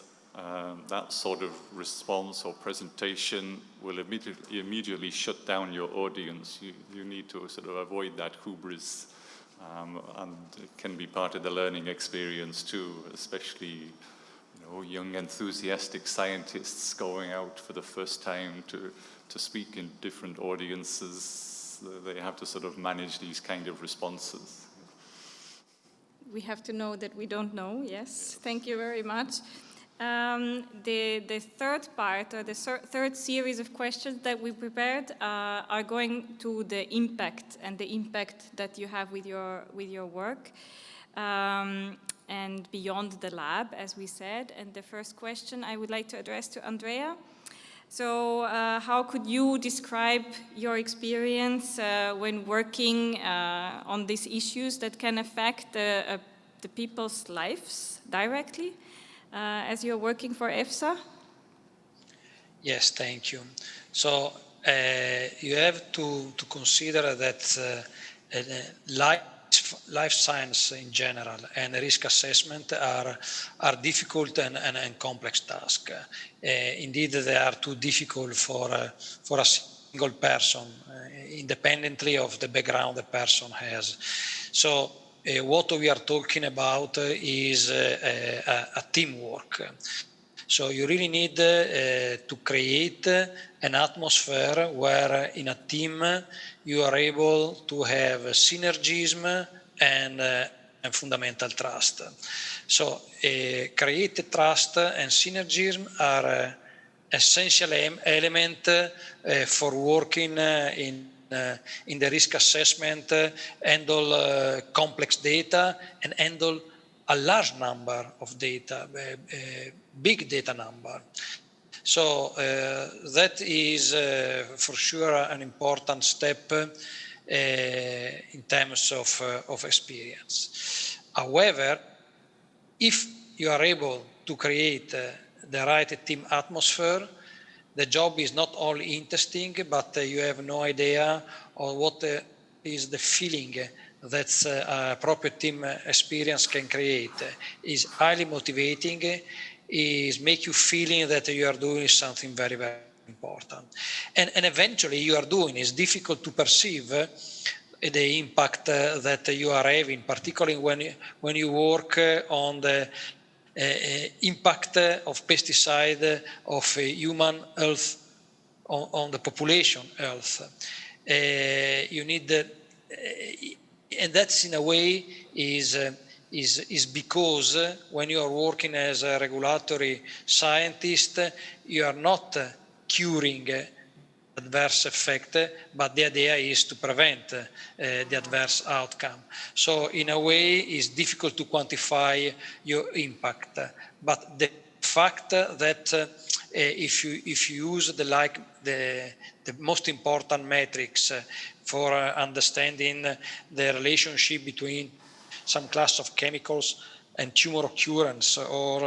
that sort of response or presentation will immediately shut down your audience. You need to sort of avoid that hubris, and it can be part of the learning experience too, especially young enthusiastic scientists going out for the first time to speak in different audiences. They have to sort of manage these kind of responses. We have to know that we don't know, yes. Thank you very much. The third part, or the third series of questions that we prepared are going to the impact and the impact that you have with your work. And beyond the lab, as we said. And the first question I would like to address to Andrea. So how could you describe your experience when working on these issues that can affect the people's lives directly as you're working for EFSA? Yes, thank you. So you have to consider that life science in general and risk assessment are difficult and complex tasks. Indeed, they are too difficult for a single person, independently of the background the person has. So what we are talking about is a teamwork. So you really need to create an atmosphere where in a team you are able to have synergism and fundamental trust. So create trust and synergism are essential element for working in the risk assessment, handle complex data and handle a large number of data, big data number. So that is for sure an important step in terms of experience. However, if you are able to create the right team atmosphere, the job is not only interesting, but you have no idea of what is the feeling that a proper team experience can create. Is highly motivating, is make you feeling that you are doing something very, very important. And eventually you are doing, it's difficult to perceive the impact that you are having, particularly when you work on the impact of pesticide of human health on the population health. You need and that's in a way is because when you are working as a regulatory scientist, you are not curing adverse effect, but the idea is to prevent the adverse outcome. So in a way, it's difficult to quantify your impact, but the fact that if you use the most important metrics for understanding the relationship between some class of chemicals and tumor occurrence, or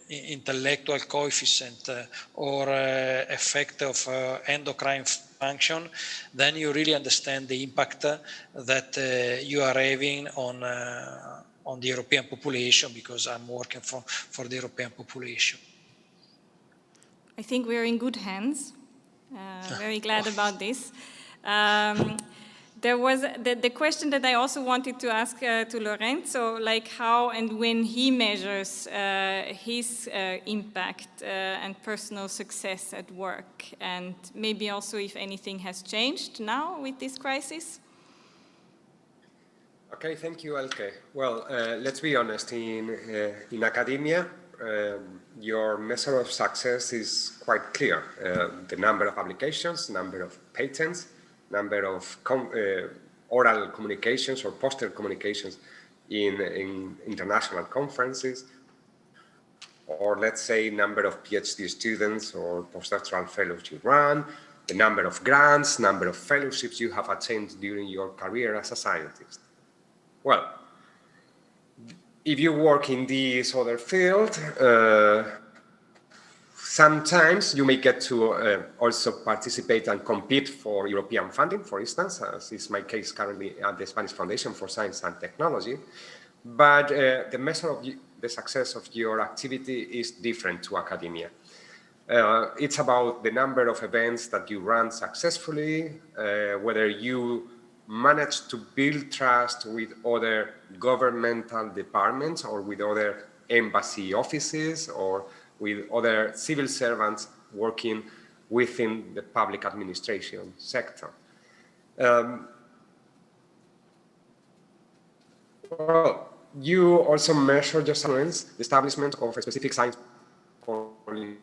intellectual coefficient, or effect of endocrine function, then you really understand the impact that you are having on the European population, because I'm working for the European population. I think we're in good hands. Very glad about this. There was the question that I also wanted to ask to Lorenzo, like how and when he measures his impact and personal success at work, and maybe also if anything has changed now with this crisis. Okay, thank you, Elke. Well, let's be honest, in academia, your measure of success is quite clear. The number of publications, number of patents, number of oral communications or poster communications in international conferences, or let's say number of PhD students or postdoctoral fellows you run, the number of grants, number of fellowships you have attained during your career as a scientist. Well, if you work in this other field, sometimes you may get to also participate and compete for European funding, for instance, as is my case currently at the Spanish Foundation for Science and Technology. But the measure of the success of your activity is different to academia. It's about the number of events that you run successfully, whether you manage to build trust with other governmental departments or with other embassy offices or with other civil servants working within the public administration sector. Well, you also measure your influence, the establishment of a specific science policy.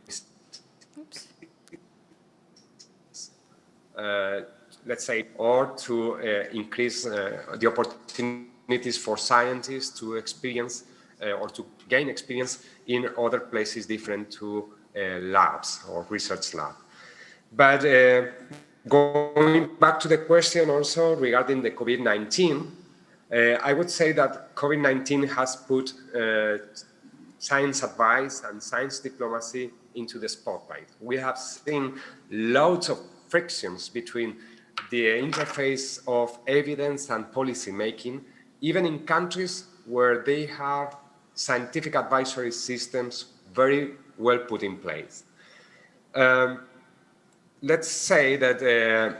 Let's say, or to increase the opportunities for scientists to experience or to gain experience in other places different to labs or research lab. But going back to the question also regarding the COVID-19, I would say that COVID-19 has put science advice and science diplomacy into the spotlight. We have seen loads of frictions between the interface of evidence and policy making, even in countries where they have scientific advisory systems very well put in place. Let's say that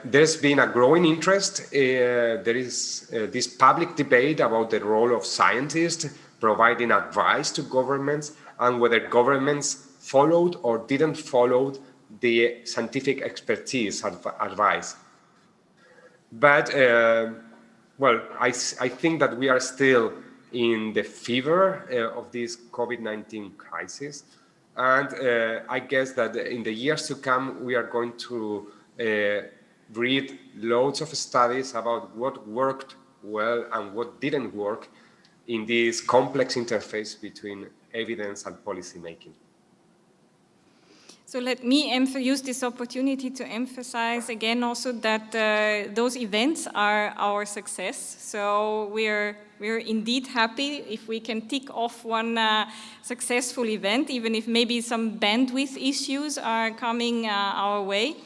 there's been a growing interest. There is this public debate about the role of scientists providing advice to governments and whether governments followed or didn't follow the scientific expertise advice. But, well, I think that we are still in the fever of this COVID-19 crisis. And I guess that in the years to come, we are going to read loads of studies about what worked well and what didn't work in this complex interface between evidence and policy making. So let me use this opportunity to emphasize again also that those events are our success. So we're indeed happy if we can tick off one successful event, even if maybe some bandwidth issues are coming our way.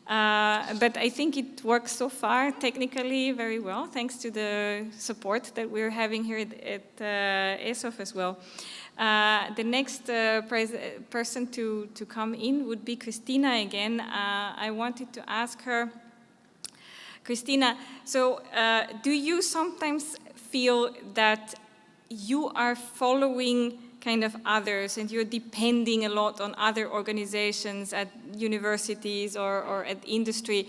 But I think it works so far technically very well, thanks to the support that we're having here at ESOF as well. The next person to come in would be Christina again. I wanted to ask her, Christina, so do you sometimes feel that you are following kind of others and you're depending a lot on other organizations at universities or at industry?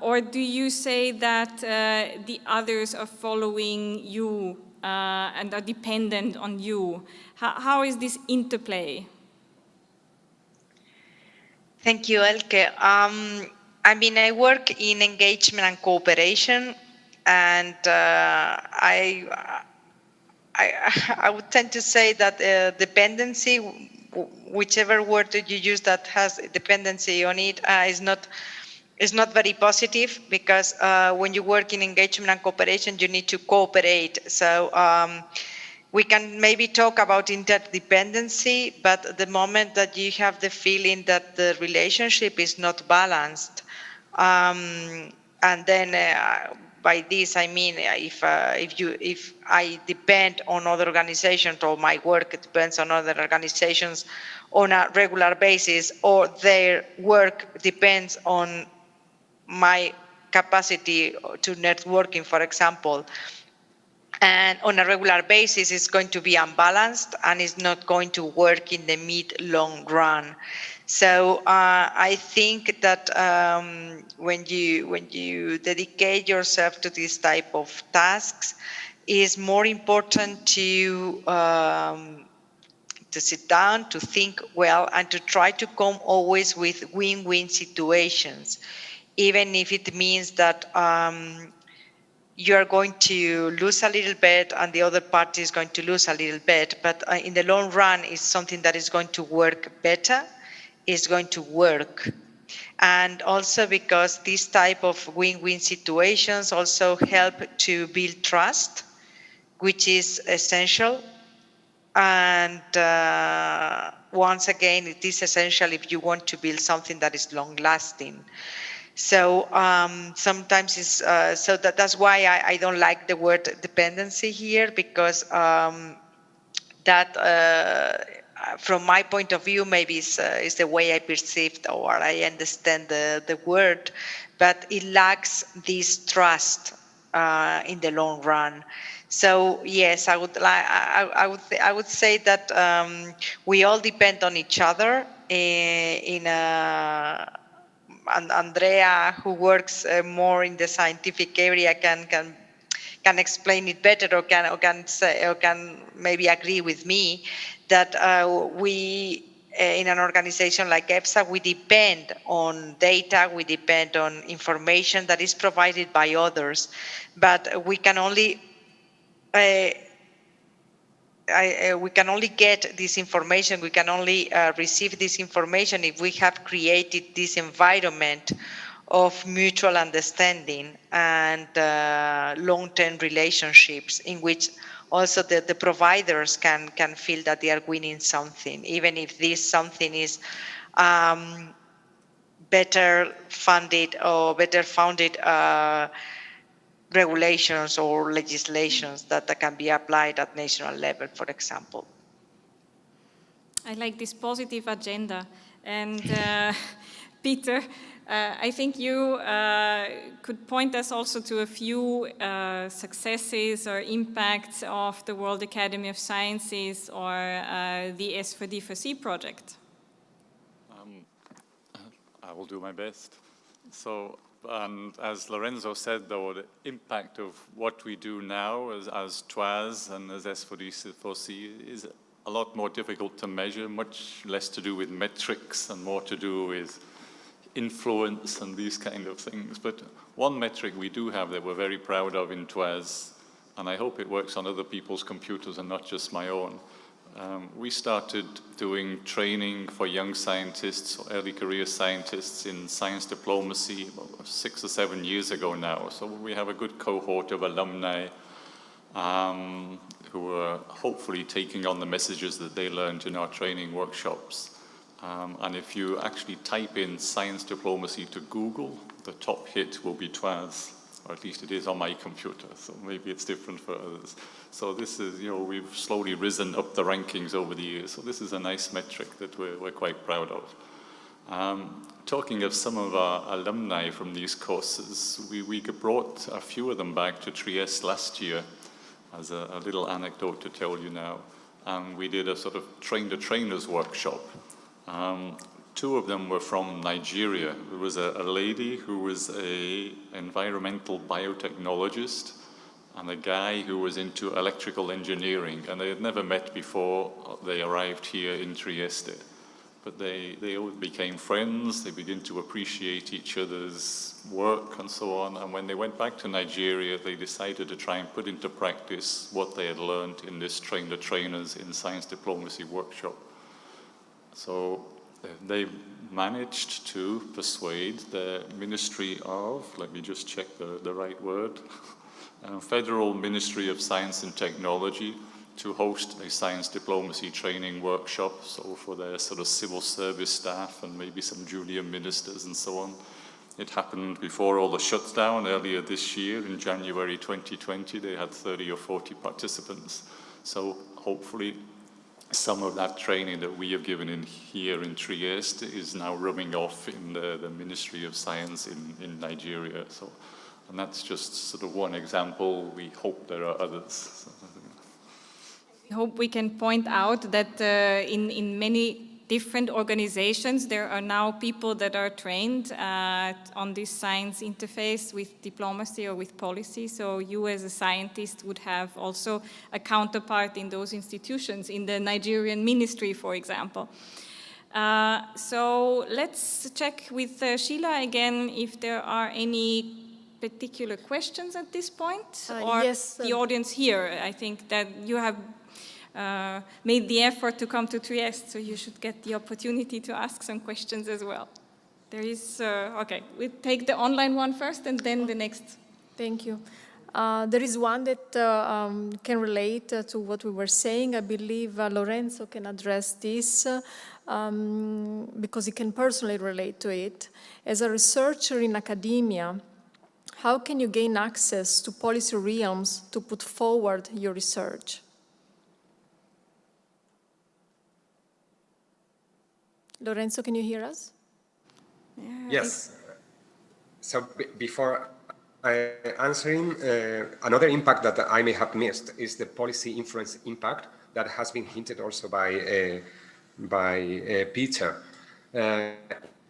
Or do you say that the others are following you and are dependent on you? How is this interplay? Thank you, Elke. I mean, I work in engagement and cooperation, and I would tend to say that dependency, whichever word that you use that has dependency on it, is not very positive, because when you work in engagement and cooperation, you need to cooperate. So we can maybe talk about interdependency, but the moment that you have the feeling that the relationship is not balanced, And then by this I mean if I depend on other organizations, or my work depends on other organizations on a regular basis, or their work depends on my capacity to networking, for example, and on a regular basis, it's going to be unbalanced and it's not going to work in the mid-long run. So I think that when you dedicate yourself to this type of tasks, it's more important to sit down, to think well, and to try to come always with win-win situations, even if it means that you're going to lose a little bit and the other party is going to lose a little bit, but in the long run, it's something that is going to work better, is going to work. And also because this type of win-win situations also help to build trust, which is essential. And once again, it is essential if you want to build something that is long-lasting. So sometimes it's so that's why I don't like the word dependency here, because that from my point of view maybe is the way I perceived or I understand the word, but it lacks this trust in the long run. So yes, I would say that we all depend on each other in a. And Andrea, who works more in the scientific area, can explain it better, or can maybe agree with me that we in an organization like EFSA, we depend on data, we depend on information that is provided by others, but we can only we can only get this information, we can only receive this information if we have created this environment of mutual understanding and long-term relationships in which also the providers can feel that they are winning something, even if this something is better funded or better founded regulations or legislations that can be applied at national level, for example. I like this positive agenda. And Peter, I think you could point us also to a few successes or impacts of the World Academy of Sciences or the S4D4C project. I will do my best. So, as Lorenzo said, though, the impact of what we do now as TWAS and as S4D4C is a lot more difficult to measure, much less to do with metrics and more to do with influence and these kind of things. But one metric we do have that we're very proud of in TWAS, and I hope it works on other people's computers and not just my own. We started doing training for young scientists, or early career scientists in science diplomacy 6 or 7 years ago now. So we have a good cohort of alumni who are hopefully taking on the messages that they learned in our training workshops. And if you actually type in science diplomacy to Google, the top hit will be TWAS, or at least it is on my computer, so maybe it's different for others. So this is, we've slowly risen up the rankings over the years, so this is a nice metric that we're quite proud of. Talking of some of our alumni from these courses, we brought a few of them back to Trieste last year as a little anecdote to tell you now. We did a sort of train-the-trainers workshop. 2 of them were from Nigeria. There was a lady who was an environmental biotechnologist and a guy who was into electrical engineering, and they had never met before they arrived here in Trieste. But they all became friends, they began to appreciate each other's work and so on, and when they went back to Nigeria, they decided to try and put into practice what they had learned in this Train the Trainers in Science Diplomacy workshop. So they managed to persuade the Ministry of, let me just check the right word, Federal Ministry of Science and Technology to host a science diplomacy training workshop, so for their sort of civil service staff and maybe some junior ministers and so on. It happened before all the shutdown earlier this year. In January 2020, they had 30 or 40 participants. So hopefully some of that training that we have given in here in Trieste is now rubbing off in the Ministry of Science in Nigeria. So, and that's just sort of one example. We hope there are others. I hope we can point out that in many different organizations, there are now people that are trained on this science interface with diplomacy or with policy. So you as a scientist would have also a counterpart in those institutions, in the Nigerian ministry, for example. So let's check with Sheila again if there are any particular questions at this point, or yes, the audience here. I think that you have made the effort to come to Trieste, so you should get the opportunity to ask some questions as well. There is, okay, we take the online one first and then the next. Thank you. There is one that can relate to what we were saying. I believe Lorenzo can address this because he can personally relate to it. As a researcher in academia, how can you gain access to policy realms to put forward your research? Lorenzo, can you hear us? Yeah, Yes. So before answering, another impact that I may have missed is the policy influence impact that has been hinted also by Peter.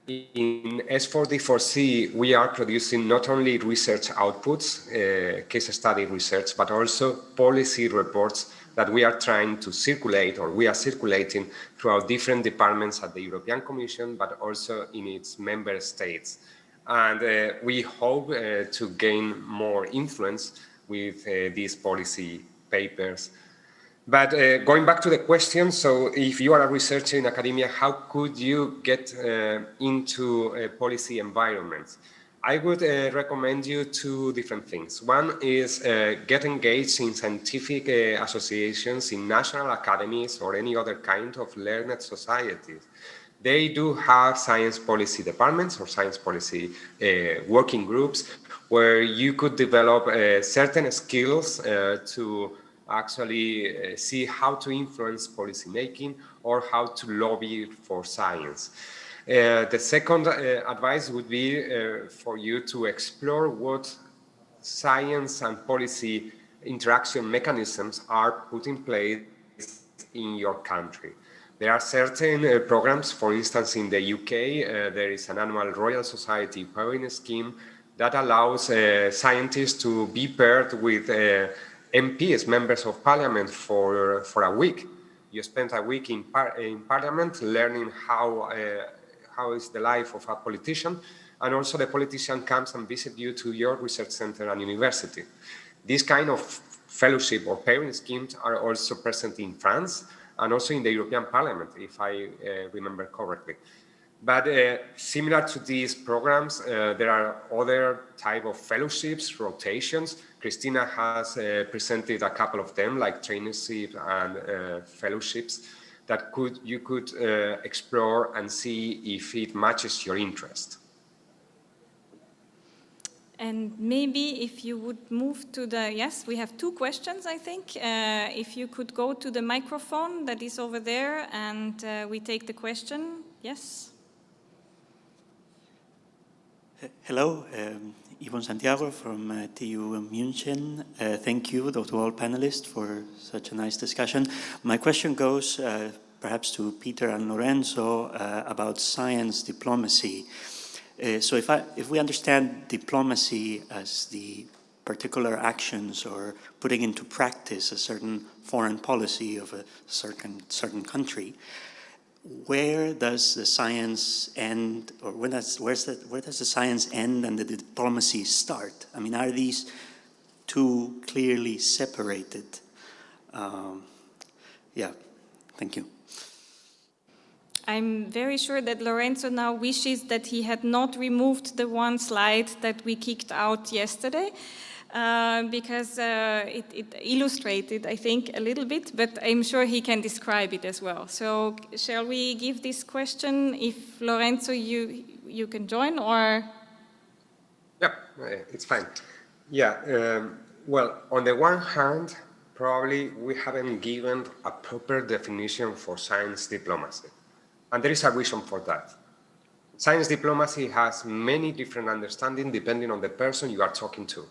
In S4D4C, we are producing not only research outputs, case study research, but also policy reports that we are trying to circulate, or we are circulating throughout different departments at the European Commission, but also in its member states. And we hope to gain more influence with these policy papers. But going back to the question, so if you are a researcher in academia, how could you get into policy environments? I would recommend you two different things. One is get engaged in scientific associations, in national academies, or any other kind of learned societies. They do have science policy departments or science policy working groups where you could develop certain skills to actually see how to influence policy making or how to lobby for science. The second advice would be for you to explore what science and policy interaction mechanisms are put in place in your country. There are certain programs, for instance, in the UK, there is an annual Royal Society pairing scheme that allows scientists to be paired with MPs, members of parliament, for a week. You spend a week in parliament learning how is the life of a politician, and also the politician comes and visits you to your research center and university. This kind of fellowship or pairing schemes are also present in France and also in the European Parliament, if I remember correctly. But similar to these programs, there are other type of fellowships, rotations. Christina has presented a couple of them, like traineeship and fellowships, that you could explore and see if it matches your interest. And maybe if you would move to the, yes, we have two questions, I think. If you could go to the microphone that is over there and we take the question. Yes. Hello, Yvonne Santiago from TU München. Thank you to all panelists for such a nice discussion. My question goes perhaps to Peter and Lorenzo about science diplomacy. So if we understand diplomacy as the particular actions or putting into practice a certain foreign policy of a certain country, where does the science end, or where does the science end and the diplomacy start? I mean, are these two clearly separated? Yeah, thank you. I'm very sure that Lorenzo now wishes that he had not removed the one slide that we kicked out yesterday, because it illustrated, I think, a little bit, but I'm sure he can describe it as well. So shall we give this question, if Lorenzo, you can join, or Yeah, it's fine. Yeah, well, on the one hand, probably we haven't given a proper definition for science diplomacy. And there is a reason for that. Science diplomacy has many different understandings depending on the person you are talking to.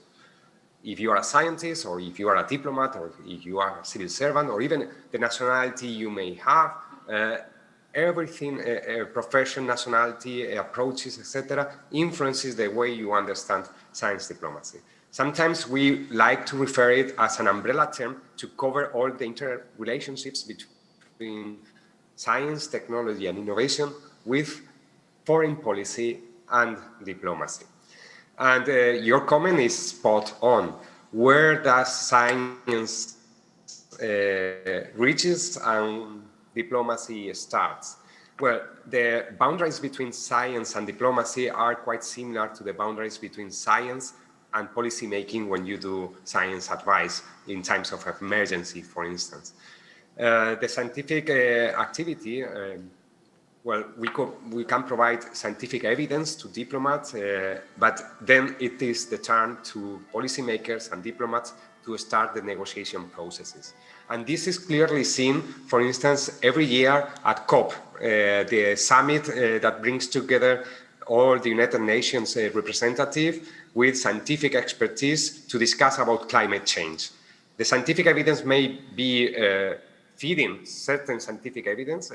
If you are a scientist, or if you are a diplomat, or if you are a civil servant, or even the nationality you may have, everything, profession, nationality, approaches, etc., influences the way you understand science diplomacy. Sometimes we like to refer it as an umbrella term to cover all the interrelationships between science, technology, and innovation with foreign policy and diplomacy. And your comment is spot on. Where does science reaches and diplomacy starts? Well, the boundaries between science and diplomacy are quite similar to the boundaries between science and policy making when you do science advice in times of emergency, for instance. The scientific activity, well, we can provide scientific evidence to diplomats, but then it is the turn to policymakers and diplomats to start the negotiation processes. And this is clearly seen, for instance, every year at COP, the summit that brings together all the United Nations representatives with scientific expertise to discuss about climate change. The scientific evidence may be feeding certain scientific evidence,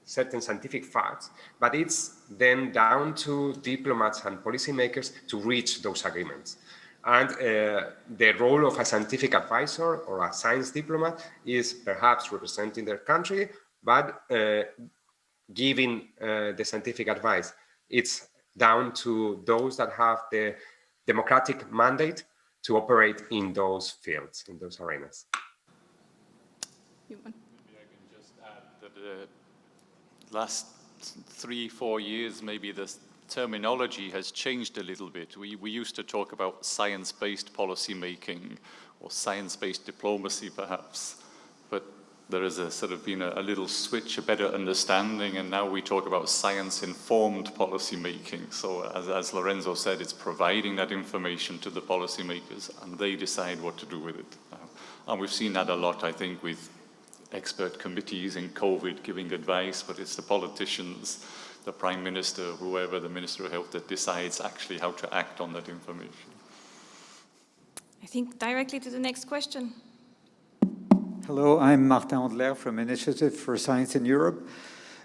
certain scientific facts, but it's then down to diplomats and policymakers to reach those agreements. And the role of a scientific advisor or a science diplomat is perhaps representing their country, but giving the scientific advice. It's down to those that have the democratic mandate to operate in those fields, in those arenas. Maybe I can just add that the last 3-4 years, maybe the terminology has changed a little bit. We used to talk about science-based policy making or science-based diplomacy, perhaps, but there has sort of been a little switch, a better understanding, and now we talk about science-informed policy making. So as Lorenzo said, it's providing that information to the policymakers and they decide what to do with it. And we've seen that a lot, I think, with expert committees in COVID giving advice, but it's the politicians, the Prime Minister, whoever, the Minister of Health, that decides actually how to act on that information. I think directly to the next question. Hello, I'm Martin Andler from Initiative for Science in Europe.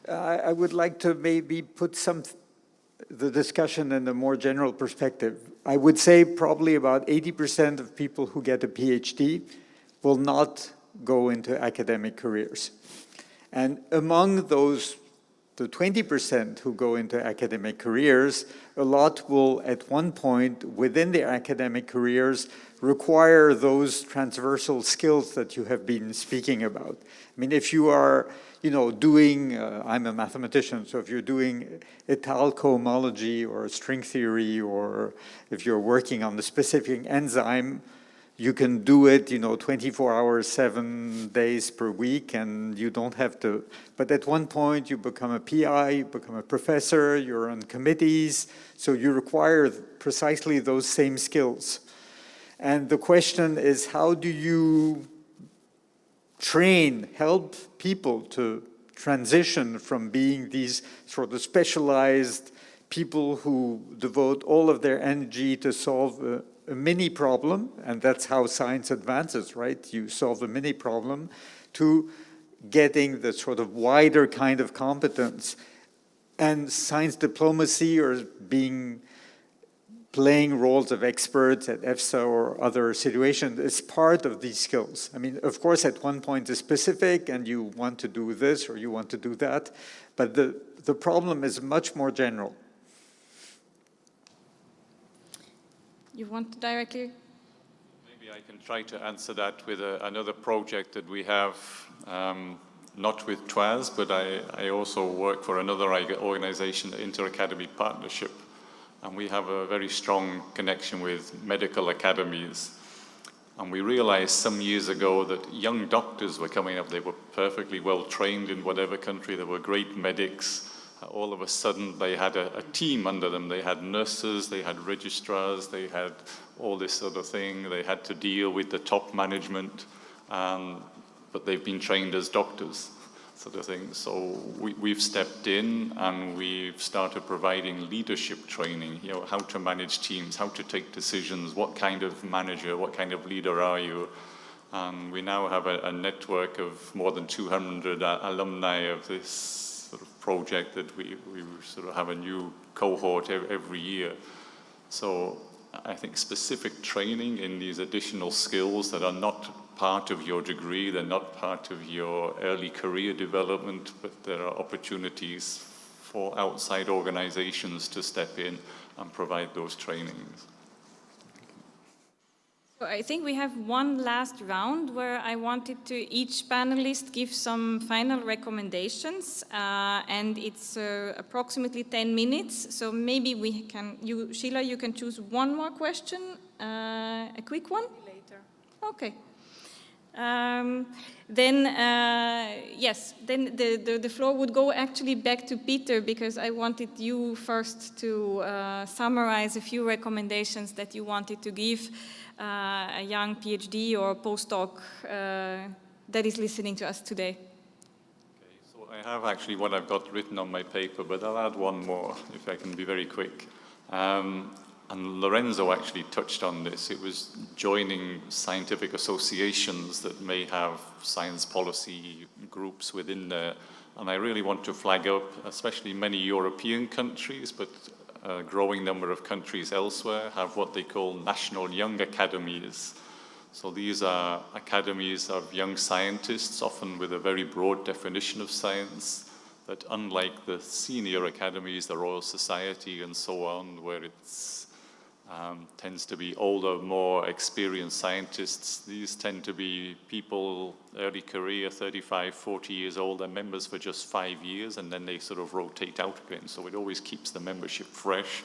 I would like to maybe put the discussion in a more general perspective. I would say probably about 80% of people who get a PhD will not go into academic careers. And among those, the 20% who go into academic careers, a lot will at one point within their academic careers require those transversal skills that you have been speaking about. I mean, if you are, doing, I'm a mathematician, so if you're doing étale cohomology or string theory, or if you're working on the specific enzyme, you can do it, 24 hours, 7 days per week, and you don't have to. But at one point, you become a PI, you become a professor, you're on committees, so you require precisely those same skills. And the question is, how do you help people to transition from being these sort of specialized people who devote all of their energy to solve a mini problem, and that's how science advances, right? You solve a mini problem, to getting the sort of wider kind of competence. And science diplomacy, or playing roles of experts at EFSA or other situations, is part of these skills. I mean, of course, at one point it's specific and you want to do this or you want to do that, but the problem is much more general. You want to directly? Maybe I can try to answer that with another project that we have, not with TWAS, but I also work for another organization, the Inter-Academy Partnership, and we have a very strong connection with medical academies. And we realized some years ago that young doctors were coming up. They were perfectly well trained in whatever country. They were great medics, all of a sudden they had a team under them. They had nurses, they had registrars, they had all this sort of thing. They had to deal with the top management, but they've been trained as doctors, sort of thing. So we've stepped in and we've started providing leadership training, you know, how to manage teams, how to take decisions, what kind of manager, what kind of leader are you? And we now have a network of more than 200 alumni of this sort of project that we sort of have a new cohort every year. So I think specific training in these additional skills that are not part of your degree, they're not part of your early career development, but there are opportunities for outside organizations to step in and provide those trainings. I think we have one last round where I wanted to each panelist give some final recommendations, and it's approximately 10 minutes. So maybe we can, Sheila, you can choose one more question, a quick one? Later. Okay. Yes, then the floor would go actually back to Peter, because I wanted you first to summarize a few recommendations that you wanted to give a young PhD or postdoc that is listening to us today. Okay, so I have actually what I've got written on my paper, but I'll add one more if I can be very quick. And Lorenzo actually touched on this. It was joining scientific associations that may have science policy groups within there. And I really want to flag up, especially many European countries, but a growing number of countries elsewhere have what they call national young academies. So these are academies of young scientists, often with a very broad definition of science, that unlike the senior academies, the Royal Society and so on, where it's tends to be older, more experienced scientists. These tend to be people, early career, 35, 40 years old, and members for just 5 years, and then they sort of rotate out again. So it always keeps the membership fresh.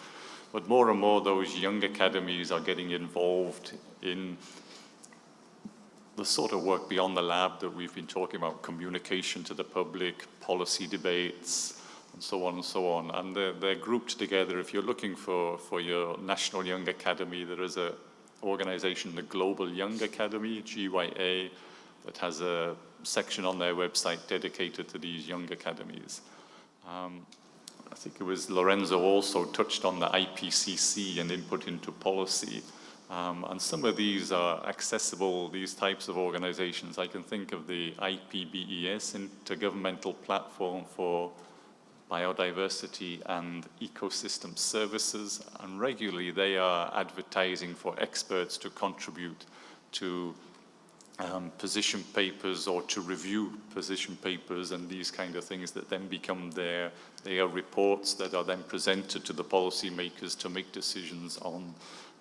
But more and more, those young academies are getting involved in the sort of work beyond the lab that we've been talking about, communication to the public, policy debates, and so on and so on. And they're grouped together. If you're looking for your National Young Academy, there is an organization, the Global Young Academy, GYA, that has a section on their website dedicated to these young academies. I think it was Lorenzo also touched on the IPCC and input into policy. And some of these are accessible, these types of organizations. I can think of the IPBES, Intergovernmental Platform for Biodiversity and Ecosystem Services, and regularly they are advertising for experts to contribute to position papers or to review position papers and these kind of things that then become their reports that are then presented to the policymakers to make decisions on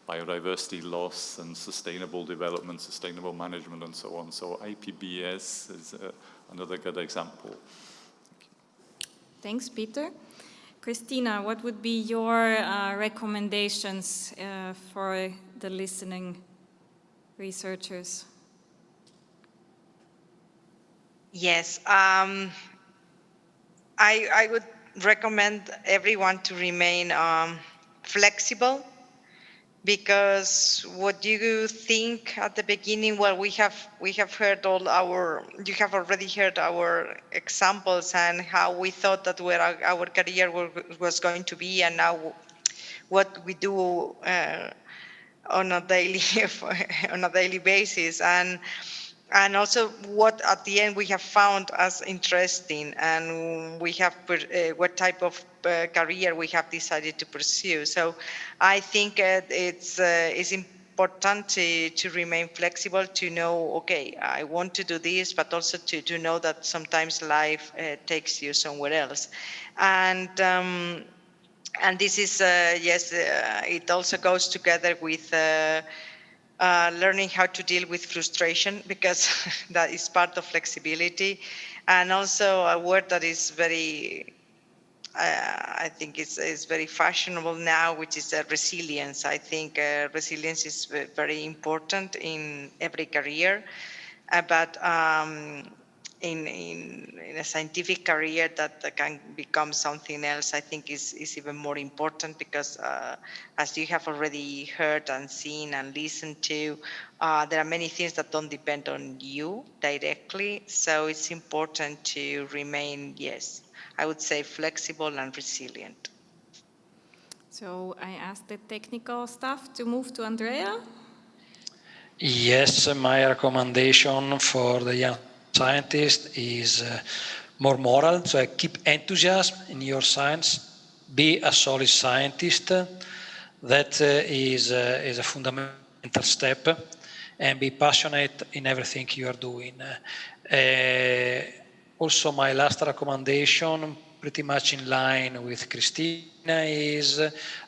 biodiversity loss and sustainable development, sustainable management, and so on. So IPBES is another good example. Thanks, Peter. Christina, what would be your recommendations for the listening researchers? Yes, I would recommend everyone to remain flexible, because what you think at the beginning, well, we have heard you have already heard our examples and how we thought that where our career was going to be, and now what we do on a daily basis, and also what at the end we have found as interesting, and we have what type of career we have decided to pursue. So I think it's important to remain flexible, to know, okay, I want to do this, but also to know that sometimes life takes you somewhere else. And this is, yes, it also goes together with learning how to deal with frustration, because that is part of flexibility. And also a word that is very, I think is very fashionable now, which is resilience. I think resilience is very important in every career, but in in a scientific career that can become something else, I think is even more important because as you have already heard and seen and listened to, there are many things that don't depend on you directly. So it's important to remain, yes, I would say flexible and resilient. So I asked the technical staff to move to Andrea. Yes, my recommendation for the young scientist is more moral. So keep enthusiasm in your science. Be a solid scientist. That is a fundamental step. And be passionate in everything you are doing. Also, my last recommendation, pretty much in line with Christina, is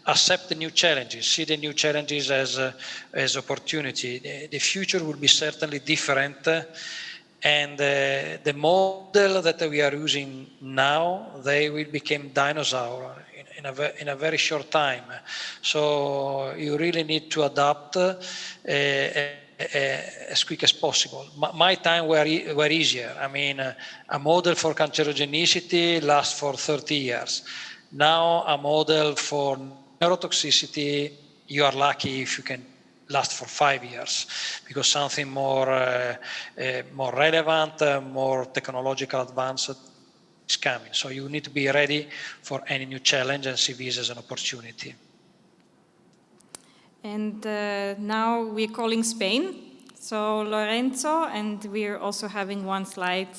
accept the new challenges. See the new challenges as opportunity. The future will be certainly different. And the model that we are using now, they will become dinosaurs in a very short time. So you really need to adapt as quick as possible. My time were easier. I mean, a model for cancerogenicity lasts for 30 years. Now a model for neurotoxicity, you are lucky if you can last for 5 years, because something more relevant, more technological advanced is coming. So you need to be ready for any new challenge and see this as an opportunity. And now we're calling Spain. So Lorenzo, and we're also having one slide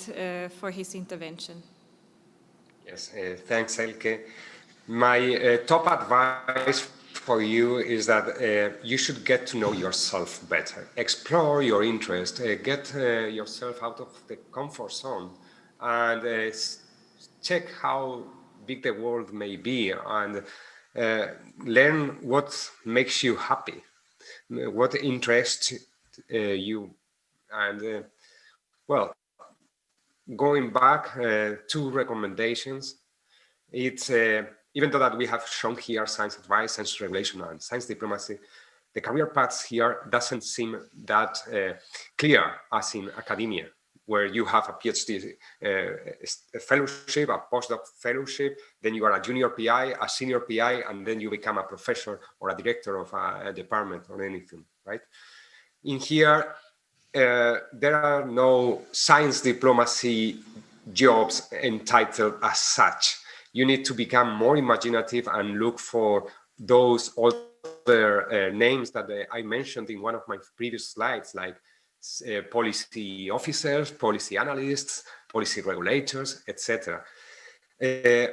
for his intervention. Yes, thanks, Elke. My top advice for you is that you should get to know yourself better. Explore your interest, get yourself out of the comfort zone, and check how big the world may be, and learn what makes you happy, what interests you. And well, going back, 2 recommendations. It's even though that we have shown here science advice, science regulation, and science diplomacy, the career paths here doesn't seem that clear as in academia, where you have a PhD fellowship, a postdoc fellowship, then you are a junior PI, a senior PI, and then you become a professor or a director of a department or anything, right? In here, there are no science diplomacy jobs entitled as such. You need to become more imaginative and look for those other names that I mentioned in one of my previous slides, like policy officers, policy analysts, policy regulators, etc.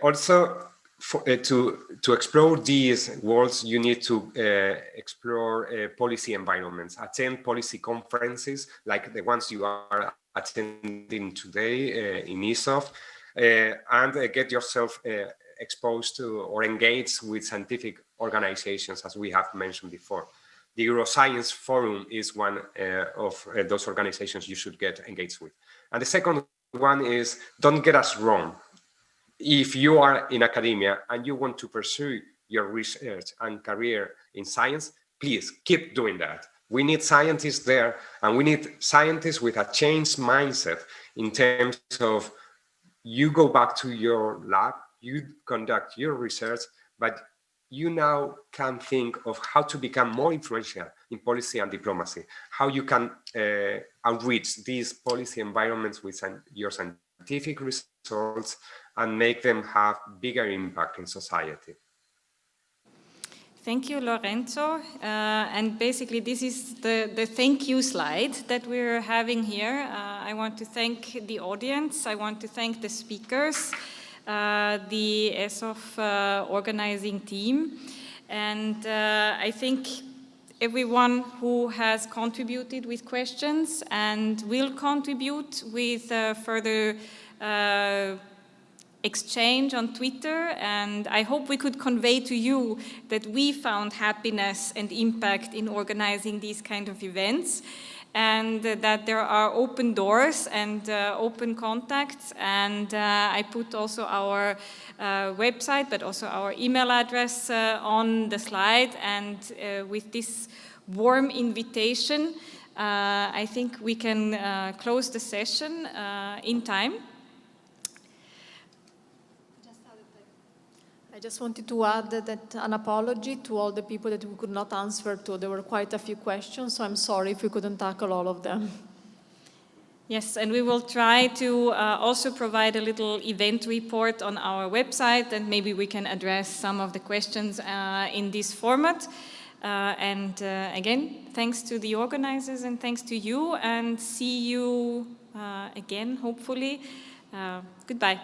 Also, to explore these worlds, you need to explore policy environments, attend policy conferences like the ones you are attending today in ESOF, and get yourself exposed to or engaged with scientific organizations, as we have mentioned before. The Euroscience Forum is one of those organizations you should get engaged with. And the second one is, don't get us wrong. If you are in academia and you want to pursue your research and career in science, please keep doing that. We need scientists there, and we need scientists with a changed mindset in terms of you go back to your lab, you conduct your research, but you now can think of how to become more influential in policy and diplomacy, how you can outreach these policy environments with your scientific results and make them have bigger impact in society. Thank you, Lorenzo. And basically, this is the thank you slide that we're having here. I want to thank the audience. I want to thank the speakers, the ESOF organizing team. And I think everyone who has contributed with questions and will contribute with further exchange on Twitter, and I hope we could convey to you that we found happiness and impact in organizing these kind of events, and that there are open doors and open contacts, and I put also our website but also our email address on the slide, and with this warm invitation I think we can close the session in time. I just wanted to add that an apology to all the people that we could not answer to. There were quite a few questions, so I'm sorry if we couldn't tackle all of them. Yes, and we will try to also provide a little event report on our website, and maybe we can address some of the questions in this format. Again, thanks to the organizers and thanks to you, and see you again, hopefully. Goodbye.